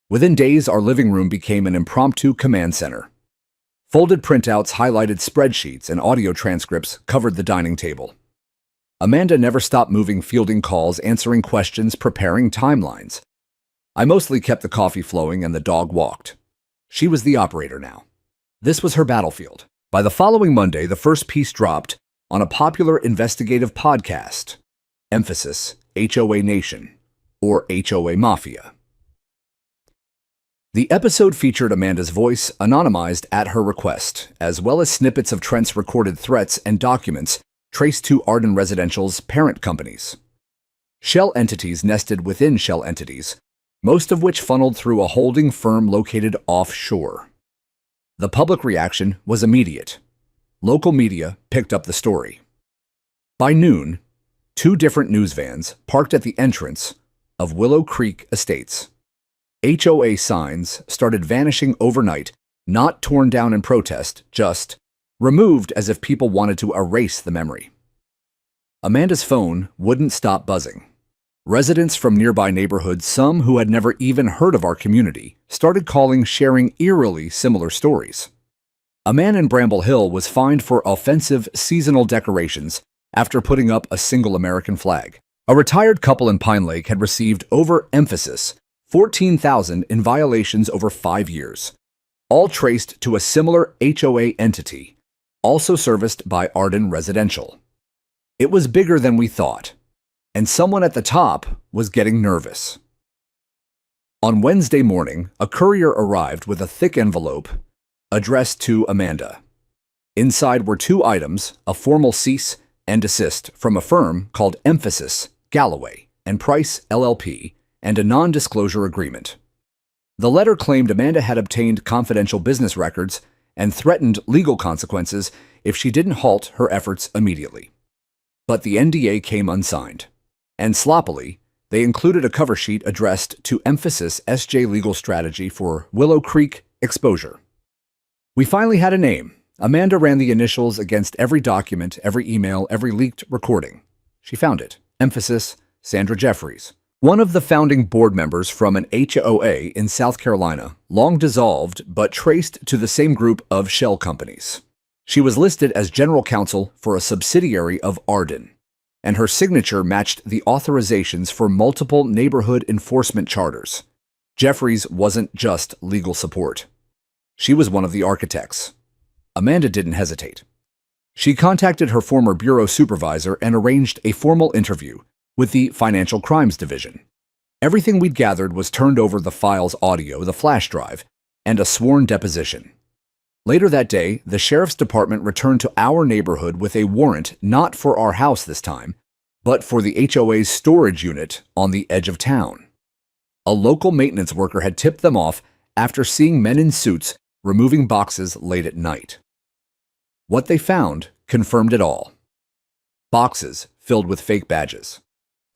Within days, our living room became an impromptu command center. Folded printouts, highlighted spreadsheets, and audio transcripts covered the dining table. Amanda never stopped moving, fielding calls, answering questions, preparing timelines. I mostly kept the coffee flowing and the dog walked. She was the operator now. This was her battlefield. By the following Monday, the first piece dropped on a popular investigative podcast. Emphasis, HOA Nation, or HOA Mafia. The episode featured Amanda's voice, anonymized at her request, as well as snippets of Trent's recorded threats and documents traced to Arden Residential's parent companies. Shell entities nested within shell entities, most of which funneled through a holding firm located offshore. The public reaction was immediate. Local media picked up the story. By noon, 2 different news vans parked at the entrance of Willow Creek Estates. HOA signs started vanishing overnight, not torn down in protest, just removed as if people wanted to erase the memory. Amanda's phone wouldn't stop buzzing. Residents from nearby neighborhoods, some who had never even heard of our community, started calling, sharing eerily similar stories. A man in Bramble Hill was fined for offensive seasonal decorations after putting up a single American flag. A retired couple in Pine Lake had received overemphasis $14,000 in violations over 5 years, all traced to a similar HOA entity, also serviced by Arden Residential. It was bigger than we thought, and someone at the top was getting nervous. On Wednesday morning, a courier arrived with a thick envelope addressed to Amanda. Inside were 2 items, a formal cease and desist from a firm called Emphasis, Galloway, and Price, LLP, and a non-disclosure agreement. The letter claimed Amanda had obtained confidential business records and threatened legal consequences if she didn't halt her efforts immediately. But the NDA came unsigned, and sloppily, they included a cover sheet addressed to Emphasis SJ Legal Strategy for Willow Creek Exposure. We finally had a name. Amanda ran the initials against every document, every email, every leaked recording. She found it. Emphasis, Sandra Jeffries. One of the founding board members from an HOA in South Carolina, long dissolved but traced to the same group of shell companies. She was listed as general counsel for a subsidiary of Arden, and her signature matched the authorizations for multiple neighborhood enforcement charters. Jeffries wasn't just legal support. She was one of the architects. Amanda didn't hesitate. She contacted her former bureau supervisor and arranged a formal interview with the Financial Crimes Division. Everything we'd gathered was turned over: the files, audio, the flash drive, and a sworn deposition. Later that day, the sheriff's department returned to our neighborhood with a warrant not for our house this time, but for the HOA's storage unit on the edge of town. A local maintenance worker had tipped them off after seeing men in suits removing boxes late at night. What they found confirmed it all. Boxes filled with fake badges,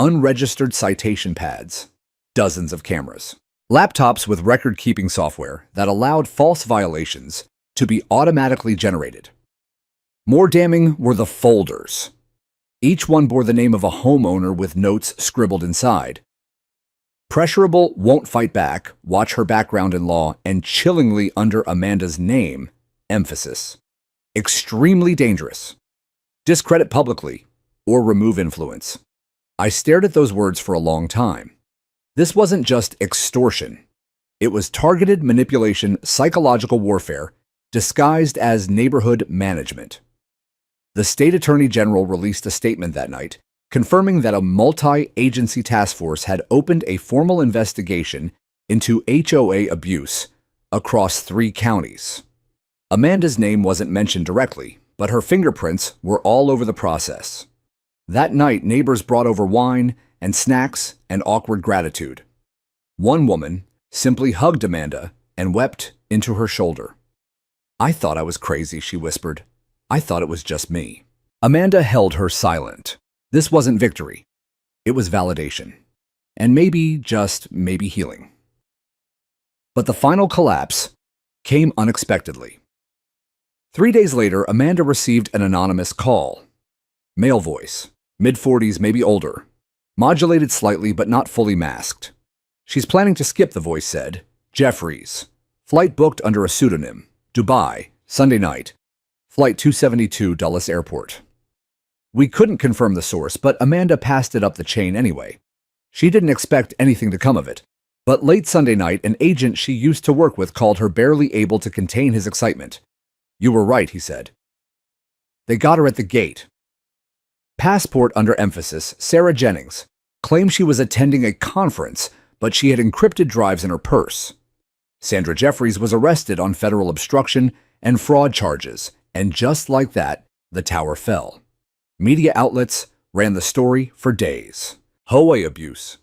unregistered citation pads, dozens of cameras, laptops with record-keeping software that allowed false violations to be automatically generated. More damning were the folders. Each one bore the name of a homeowner with notes scribbled inside. Pressurable, won't fight back, watch her background in law, and chillingly under Amanda's name, Emphasis. Extremely dangerous. discredit publicly, or remove influence. I stared at those words for a long time. This wasn't just extortion. It was targeted manipulation, psychological warfare, disguised as neighborhood management. The state attorney general released a statement that night, confirming that a multi-agency task force had opened a formal investigation into HOA abuse across 3 counties. Amanda's name wasn't mentioned directly, but her fingerprints were all over the process. That night, neighbors brought over wine and snacks and awkward gratitude. One woman simply hugged Amanda and wept into her shoulder. "I thought I was crazy," she whispered. "I thought it was just me." Amanda held her silent. This wasn't victory. It was validation. And maybe, just maybe, healing. But the final collapse came unexpectedly. 3 days later, Amanda received an anonymous call. Male voice, mid-40s, maybe older, modulated slightly but not fully masked. "She's planning to skip," the voice said. "Jeffries. Flight booked under a pseudonym. Dubai, Sunday night. Flight 272, Dulles Airport." We couldn't confirm the source, but Amanda passed it up the chain anyway. She didn't expect anything to come of it. But late Sunday night, an agent she used to work with called her, barely able to contain his excitement. "You were right," he said. "They got her at the gate." Passport under emphasis, Sarah Jennings claimed she was attending a conference, but she had encrypted drives in her purse. Sandra Jeffries was arrested on federal obstruction and fraud charges, and just like that, the tower fell. Media outlets ran the story for days. HOA abuse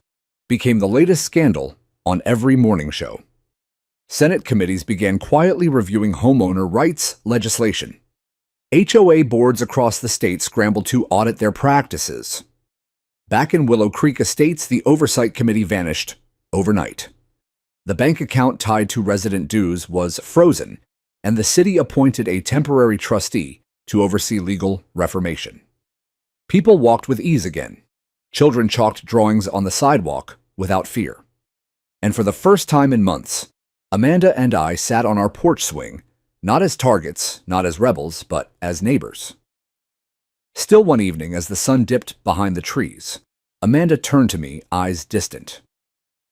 became the latest scandal on every morning show. Senate committees began quietly reviewing homeowner rights legislation. HOA boards across the state scrambled to audit their practices. Back in Willow Creek Estates, the Oversight Committee vanished overnight. The bank account tied to resident dues was frozen, and the city appointed a temporary trustee to oversee legal reformation. People walked with ease again. Children chalked drawings on the sidewalk without fear. And for the first time in months, Amanda and I sat on our porch swing, not as targets, not as rebels, but as neighbors. Still one evening, as the sun dipped behind the trees, Amanda turned to me, eyes distant.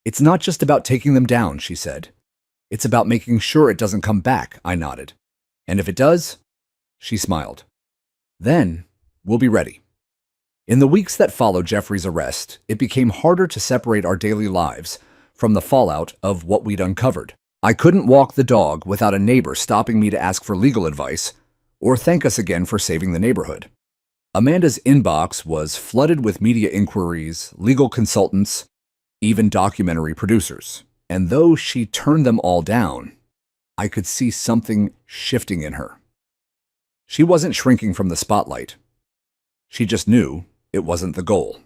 "It's not just about taking them down," she said. "It's about making sure it doesn't come back," I nodded. "And if it does?" She smiled. "Then we'll be ready." In the weeks that followed Jeffrey's arrest, it became harder to separate our daily lives from the fallout of what we'd uncovered. I couldn't walk the dog without a neighbor stopping me to ask for legal advice or thank us again for saving the neighborhood. Amanda's inbox was flooded with media inquiries, legal consultants, even documentary producers. And though she turned them all down, I could see something shifting in her. She wasn't shrinking from the spotlight. She just knew it wasn't the goal.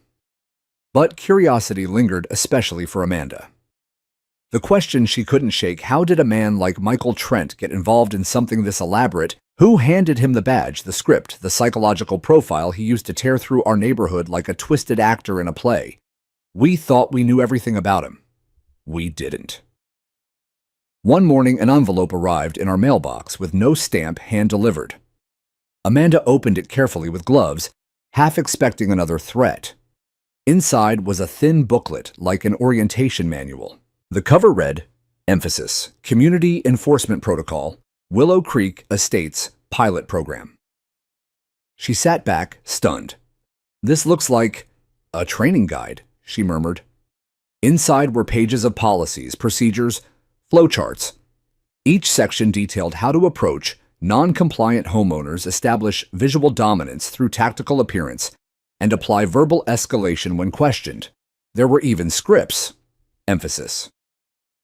But curiosity lingered, especially for Amanda. The question she couldn't shake: how did a man like Michael Trent get involved in something this elaborate? Who handed him the badge, the script, the psychological profile he used to tear through our neighborhood like a twisted actor in a play? We thought we knew everything about him. We didn't. One morning, an envelope arrived in our mailbox with no stamp, hand-delivered. Amanda opened it carefully with gloves, half expecting another threat. Inside was a thin booklet like an orientation manual. The cover read, emphasis, Community Enforcement Protocol, Willow Creek Estates Pilot Program. She sat back, stunned. "This looks like a training guide," she murmured. Inside were pages of policies, procedures, flowcharts. Each section detailed how to approach non-compliant homeowners, establish visual dominance through tactical appearance, and apply verbal escalation when questioned. There were even scripts. Emphasis.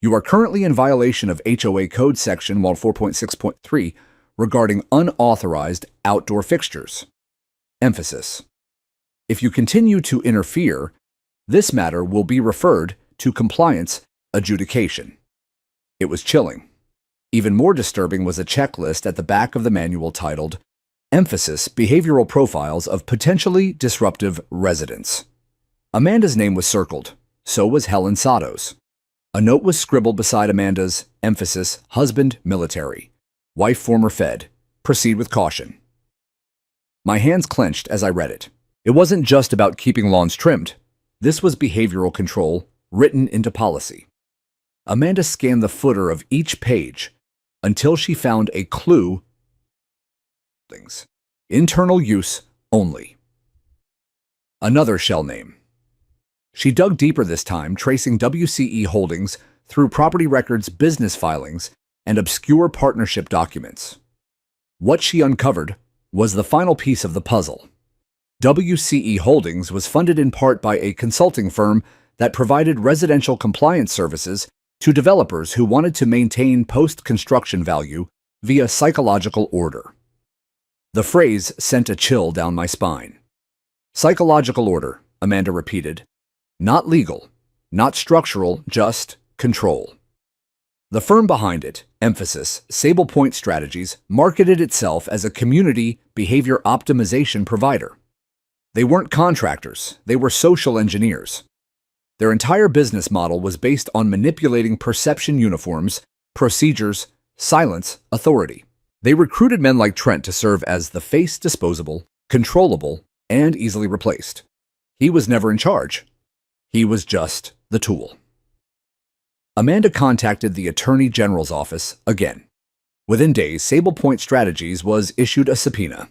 You are currently in violation of HOA Code Section 4.6.3 regarding unauthorized outdoor fixtures. Emphasis. If you continue to interfere, this matter will be referred to compliance adjudication. It was chilling. Even more disturbing was a checklist at the back of the manual titled, Emphasis, Behavioral Profiles of Potentially Disruptive Residents. Amanda's name was circled. So was Helen Sado's. A note was scribbled beside Amanda's, emphasis, husband, military. Wife, former Fed. Proceed with caution. My hands clenched as I read it. It wasn't just about keeping lawns trimmed. This was behavioral control written into policy. Amanda scanned the footer of each page until she found a clue. Internal use only. Another shell name. She dug deeper this time, tracing WCE Holdings through property records, business filings, and obscure partnership documents. What she uncovered was the final piece of the puzzle. WCE Holdings was funded in part by a consulting firm that provided residential compliance services to developers who wanted to maintain post-construction value via psychological order. The phrase sent a chill down my spine. Psychological order, Amanda repeated. Not legal, not structural, just control. The firm behind it, emphasis, Sable Point Strategies, marketed itself as a community behavior optimization provider. They weren't contractors, they were social engineers. Their entire business model was based on manipulating perception uniforms, procedures, silence, authority. They recruited men like Trent to serve as the face, disposable, controllable, and easily replaced. He was never in charge. He was just the tool. Amanda contacted the Attorney General's office again. Within days, Sable Point Strategies was issued a subpoena.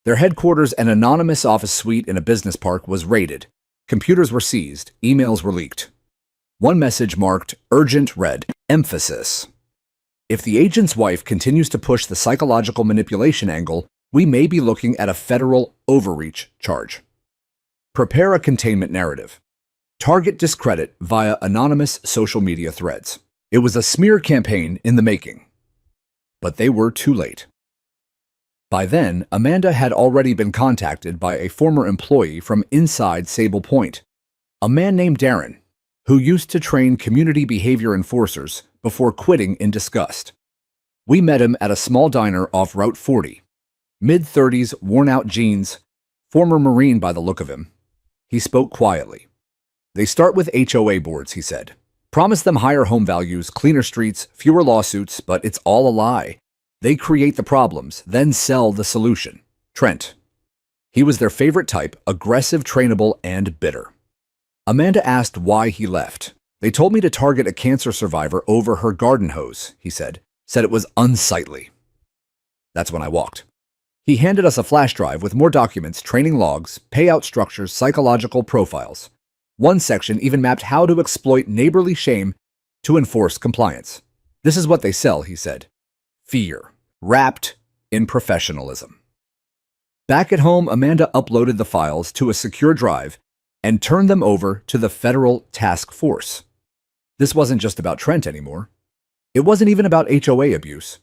Their headquarters, an anonymous office suite in a business park, was raided. Computers were seized. Emails were leaked. One message marked urgent read, emphasis. If the agent's wife continues to push the psychological manipulation angle, we may be looking at a federal overreach charge. Prepare a containment narrative. Target discredit via anonymous social media threads. It was a smear campaign in the making. But they were too late. By then, Amanda had already been contacted by a former employee from inside Sable Point, a man named Darren, who used to train community behavior enforcers before quitting in disgust. We met him at a small diner off Route 40. Mid-30s, worn-out jeans, former Marine by the look of him. He spoke quietly. They start with HOA boards, he said. Promise them higher home values, cleaner streets, fewer lawsuits, but it's all a lie. They create the problems, then sell the solution. Trent. He was their favorite type, aggressive, trainable, and bitter. Amanda asked why he left. They told me to target a cancer survivor over her garden hose, he said. Said it was unsightly. That's when I walked. He handed us a flash drive with more documents, training logs, payout structures, psychological profiles. One section even mapped how to exploit neighborly shame to enforce compliance. This is what they sell, he said. Fear, wrapped in professionalism. Back at home, Amanda uploaded the files to a secure drive and turned them over to the federal task force. This wasn't just about Trent anymore. It wasn't even about HOA abuse.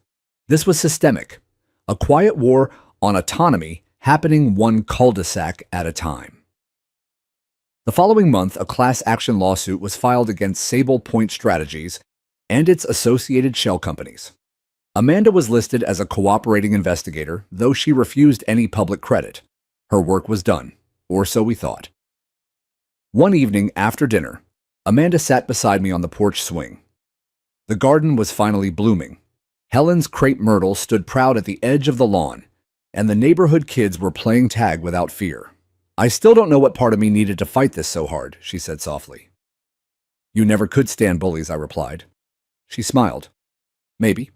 This was systemic, a quiet war on autonomy happening one cul-de-sac at a time. The following month, a class action lawsuit was filed against Sable Point Strategies and its associated shell companies. Amanda was listed as a cooperating investigator, though she refused any public credit. Her work was done, or so we thought. One evening after dinner, Amanda sat beside me on the porch swing. The garden was finally blooming. Helen's crepe myrtle stood proud at the edge of the lawn, and the neighborhood kids were playing tag without fear. I still don't know what part of me needed to fight this so hard, she said softly. You never could stand bullies, I replied. She smiled. Maybe.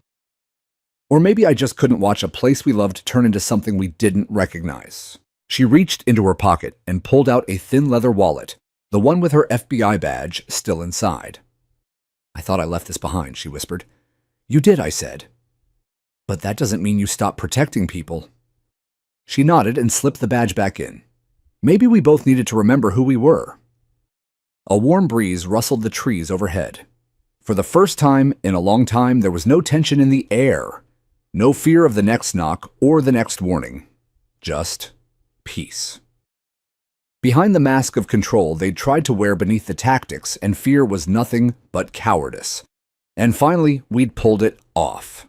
Or maybe I just couldn't watch a place we loved turn into something we didn't recognize. She reached into her pocket and pulled out a thin leather wallet, the one with her FBI badge still inside. I thought I left this behind, she whispered. You did, I said. But that doesn't mean you stopped protecting people. She nodded and slipped the badge back in. Maybe we both needed to remember who we were. A warm breeze rustled the trees overhead. For the first time in a long time, there was no tension in the air. No fear of the next knock or the next warning. Just peace. Behind the mask of control they'd tried to wear beneath the tactics, and fear was nothing but cowardice. And finally, we'd pulled it off.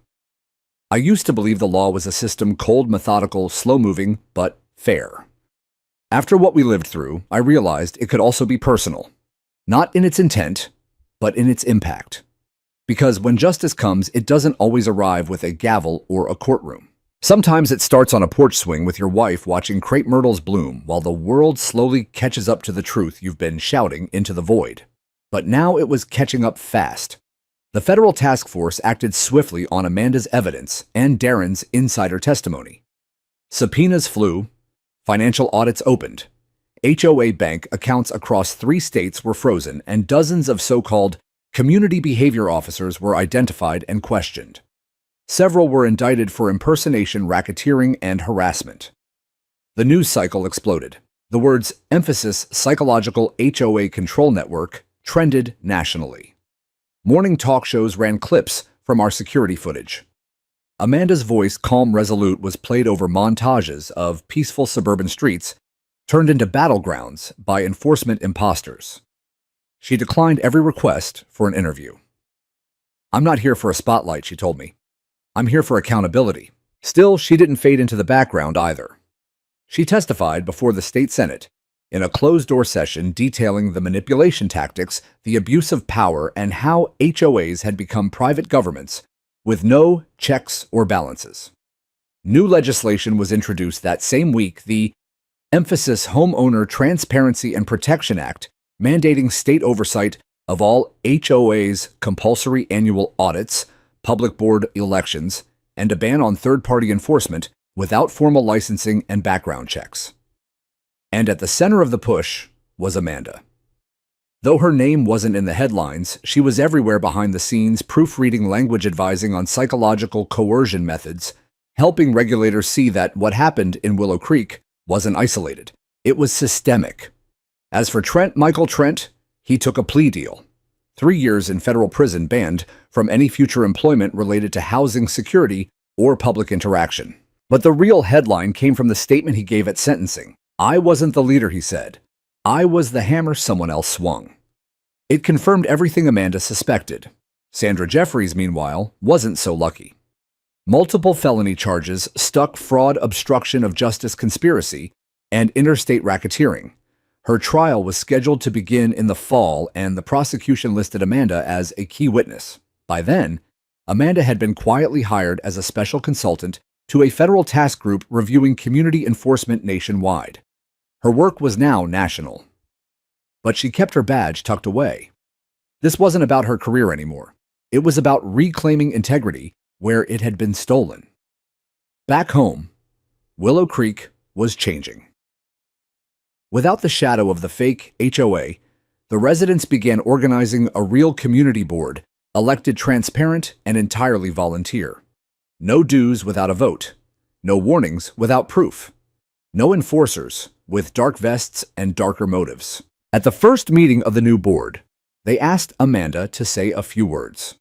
I used to believe the law was a system cold, methodical, slow-moving, but fair. After what we lived through, I realized it could also be personal. Not in its intent, but in its impact. Because when justice comes, it doesn't always arrive with a gavel or a courtroom. Sometimes it starts on a porch swing with your wife watching crepe myrtles bloom while the world slowly catches up to the truth you've been shouting into the void. But now it was catching up fast. The federal task force acted swiftly on Amanda's evidence and Darren's insider testimony. Subpoenas flew, financial audits opened, HOA bank accounts across 3 states were frozen, and dozens of so-called community behavior officers were identified and questioned. Several were indicted for impersonation, racketeering, and harassment. The news cycle exploded. The words emphasis psychological HOA control network trended nationally. Morning talk shows ran clips from our security footage. Amanda's voice, calm, resolute, was played over montages of peaceful suburban streets turned into battlegrounds by enforcement imposters. She declined every request for an interview. "I'm not here for a spotlight," she told me. "I'm here for accountability." Still, she didn't fade into the background either. She testified before the state Senate in a closed-door session detailing the manipulation tactics, the abuse of power, and how HOAs had become private governments with no checks or balances. New legislation was introduced that same week, the Emphasis Homeowner Transparency and Protection Act, mandating state oversight of all HOAs, compulsory annual audits, public board elections, and a ban on third-party enforcement without formal licensing and background checks. And at the center of the push was Amanda. Though her name wasn't in the headlines, she was everywhere behind the scenes, proofreading language, advising on psychological coercion methods, helping regulators see that what happened in Willow Creek wasn't isolated. It was systemic. As for Michael Trent, he took a plea deal. 3 years in federal prison, banned from any future employment related to housing security or public interaction. But the real headline came from the statement he gave at sentencing. "I wasn't the leader," he said. "I was the hammer someone else swung." It confirmed everything Amanda suspected. Sandra Jeffries, meanwhile, wasn't so lucky. Multiple felony charges stuck: fraud, obstruction of justice, conspiracy, and interstate racketeering. Her trial was scheduled to begin in the fall, and the prosecution listed Amanda as a key witness. By then, Amanda had been quietly hired as a special consultant to a federal task group reviewing community enforcement nationwide. Her work was now national. But she kept her badge tucked away. This wasn't about her career anymore. It was about reclaiming integrity where it had been stolen. Back home, Willow Creek was changing. Without the shadow of the fake HOA, the residents began organizing a real community board, elected transparent and entirely volunteer. No dues without a vote. No warnings without proof. No enforcers with dark vests and darker motives. At the first meeting of the new board, they asked Amanda to say a few words.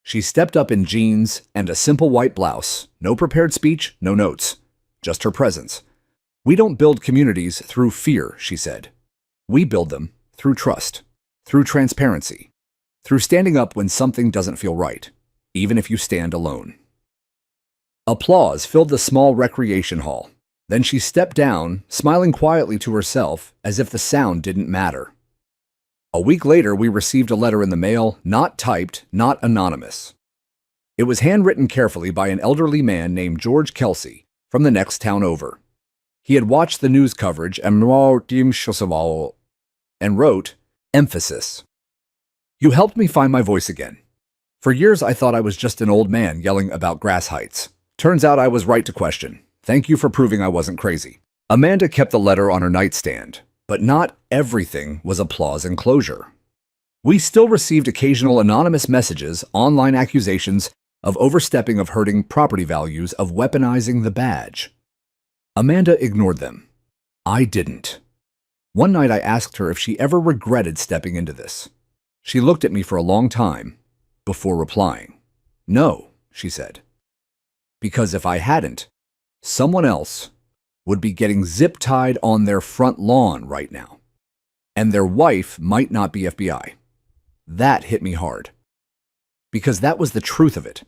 She stepped up in jeans and a simple white blouse. No prepared speech, no notes, just her presence. "We don't build communities through fear," she said. "We build them through trust, through transparency, through standing up when something doesn't feel right, even if you stand alone." Applause filled the small recreation hall. Then she stepped down, smiling quietly to herself as if the sound didn't matter. A week later, we received a letter in the mail, not typed, not anonymous. It was handwritten carefully by an elderly man named George Kelsey from the next town over. He had watched the news coverage and wrote, "Emphasis. You helped me find my voice again. For years, I thought I was just an old man yelling about grass heights. Turns out I was right to question. Thank you for proving I wasn't crazy." Amanda kept the letter on her nightstand, but not everything was applause and closure. We still received occasional anonymous messages, online accusations of overstepping, of hurting property values, of weaponizing the badge. Amanda ignored them. I didn't. One night I asked her if she ever regretted stepping into this. She looked at me for a long time before replying. "No," she said. "Because if I hadn't, someone else would be getting zip-tied on their front lawn right now. And their wife might not be FBI." That hit me hard. Because that was the truth of it.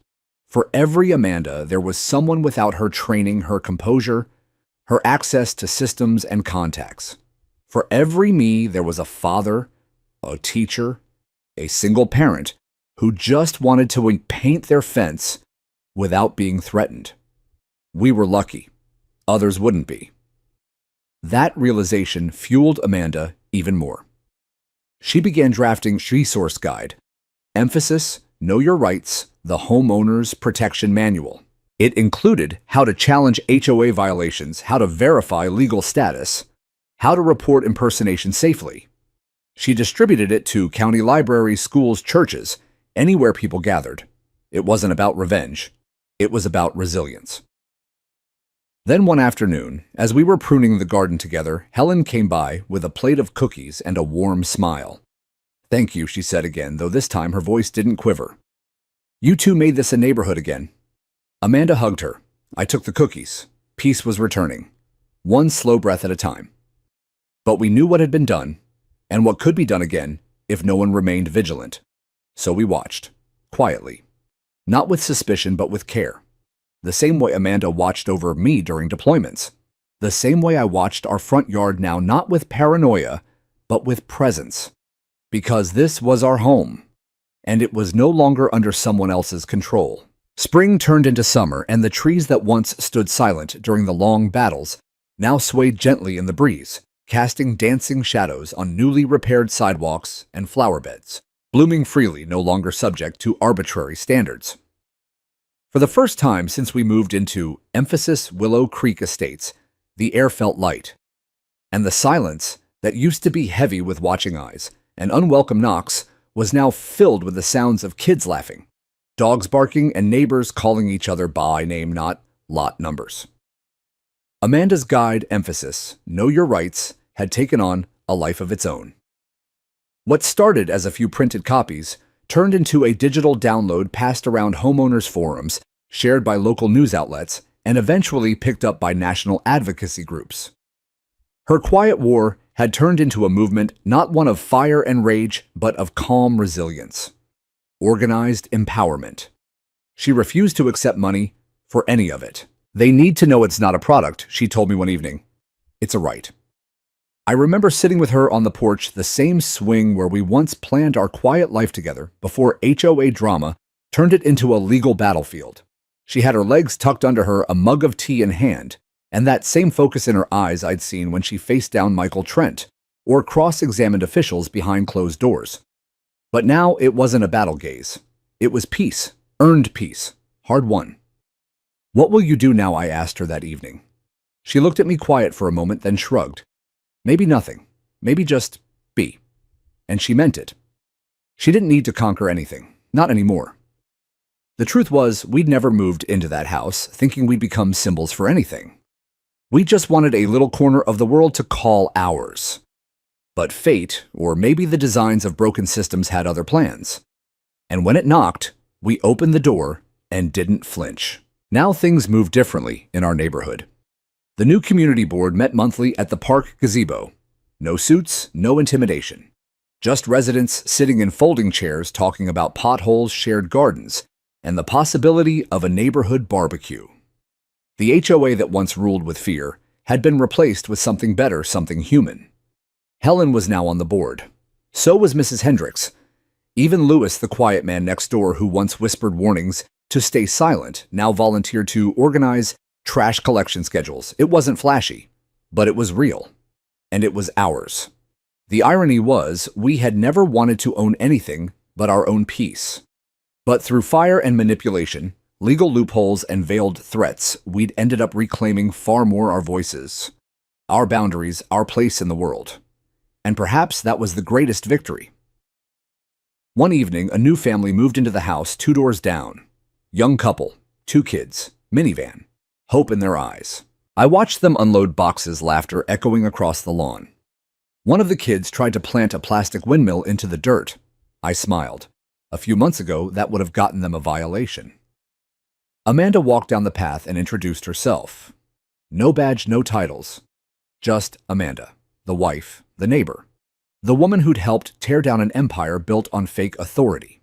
For every Amanda, there was someone without her training, her composure, her access to systems and contacts. For every me, there was a father, a teacher, a single parent who just wanted to paint their fence without being threatened. We were lucky. Others wouldn't be. That realization fueled Amanda even more. She began drafting Resource Guide. Emphasis, Know Your Rights, the Homeowner's Protection Manual. It included how to challenge HOA violations, how to verify legal status, how to report impersonation safely. She distributed it to county libraries, schools, churches, anywhere people gathered. It wasn't about revenge. It was about resilience. Then one afternoon, as we were pruning the garden together, Helen came by with a plate of cookies and a warm smile. "Thank you," she said again, though this time her voice didn't quiver. "You two made this a neighborhood again." Amanda hugged her. I took the cookies. Peace was returning, one slow breath at a time. But we knew what had been done, and what could be done again if no one remained vigilant. So we watched, quietly. Not with suspicion, but with care. The same way Amanda watched over me during deployments. The same way I watched our front yard now, not with paranoia, but with presence. Because this was our home, and it was no longer under someone else's control. Spring turned into summer, and the trees that once stood silent during the long battles now swayed gently in the breeze, casting dancing shadows on newly repaired sidewalks and flower beds, blooming freely, no longer subject to arbitrary standards. For the first time since we moved into Emphasis Willow Creek Estates, the air felt light, and the silence that used to be heavy with watching eyes and unwelcome knocks was now filled with the sounds of kids laughing, dogs barking, and neighbors calling each other by name, not lot numbers. Amanda's guide, Emphasis, Know Your Rights, had taken on a life of its own. What started as a few printed copies turned into a digital download passed around homeowners' forums, shared by local news outlets, and eventually picked up by national advocacy groups. Her quiet war had turned into a movement, not one of fire and rage, but of calm resilience. Organized empowerment. She refused to accept money for any of it. "They need to know it's not a product," she told me one evening. "It's a right." I remember sitting with her on the porch, the same swing where we once planned our quiet life together before HOA drama turned it into a legal battlefield. She had her legs tucked under her, a mug of tea in hand, and that same focus in her eyes I'd seen when she faced down Michael Trent or cross-examined officials behind closed doors. But now it wasn't a battle gaze. It was peace, earned peace, hard won. "What will you do now?" I asked her that evening. She looked at me quiet for a moment, then shrugged. "Maybe nothing. Maybe just be." And she meant it. She didn't need to conquer anything. Not anymore. The truth was, we'd never moved into that house thinking we'd become symbols for anything. We just wanted a little corner of the world to call ours. But fate, or maybe the designs of broken systems, had other plans. And when it knocked, we opened the door and didn't flinch. Now things moved differently in our neighborhood. The new community board met monthly at the park gazebo. No suits, no intimidation. Just residents sitting in folding chairs talking about potholes, shared gardens, and the possibility of a neighborhood barbecue. The HOA that once ruled with fear had been replaced with something better, something human. Helen was now on the board. So was Mrs. Hendricks. Even Lewis, the quiet man next door who once whispered warnings to stay silent, now volunteered to organize trash collection schedules. It wasn't flashy, but it was real. And it was ours. The irony was, we had never wanted to own anything but our own peace. But through fire and manipulation, legal loopholes and veiled threats, we'd ended up reclaiming far more our voices, our boundaries, our place in the world. And perhaps that was the greatest victory. One evening, a new family moved into the house 2 doors down. Young couple, 2 kids, minivan, hope in their eyes. I watched them unload boxes, laughter echoing across the lawn. One of the kids tried to plant a plastic windmill into the dirt. I smiled. A few months ago, that would have gotten them a violation. Amanda walked down the path and introduced herself. No badge, no titles. Just Amanda, the wife, the neighbor, the woman who'd helped tear down an empire built on fake authority.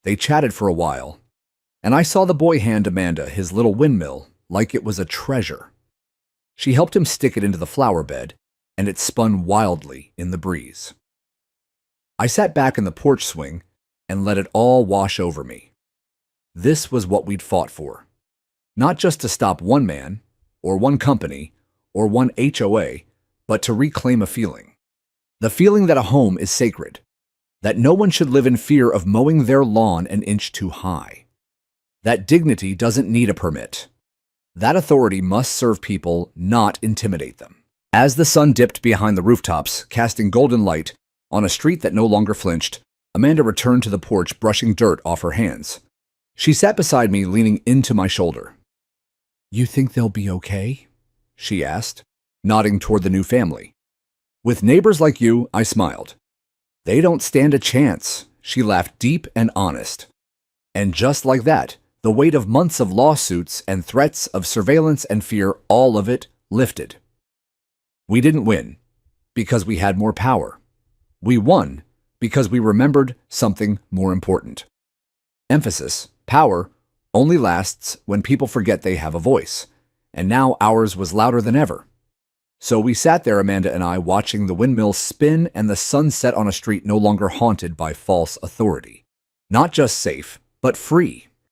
They chatted for a while, and I saw the boy hand Amanda his little windmill like it was a treasure. She helped him stick it into the flower bed, and it spun wildly in the breeze. I sat back in the porch swing and let it all wash over me. This was what we'd fought for. Not just to stop one man, or one company, or one HOA, but to reclaim a feeling. The feeling that a home is sacred, that no one should live in fear of mowing their lawn an inch too high. That dignity doesn't need a permit. That authority must serve people, not intimidate them. As the sun dipped behind the rooftops, casting golden light on a street that no longer flinched, Amanda returned to the porch, brushing dirt off her hands. She sat beside me, leaning into my shoulder. "You think they'll be okay?" she asked, nodding toward the new family. "With neighbors like you," I smiled. "They don't stand a chance," she laughed, deep and honest. And just like that, the weight of months of lawsuits and threats of surveillance and fear, all of it lifted. We didn't win because we had more power. We won because we remembered something more important. Emphasis, power, only lasts when people forget they have a voice, and now ours was louder than ever. So we sat there, Amanda and I, watching the windmill spin and the sun set on a street no longer haunted by false authority. Not just safe, but free.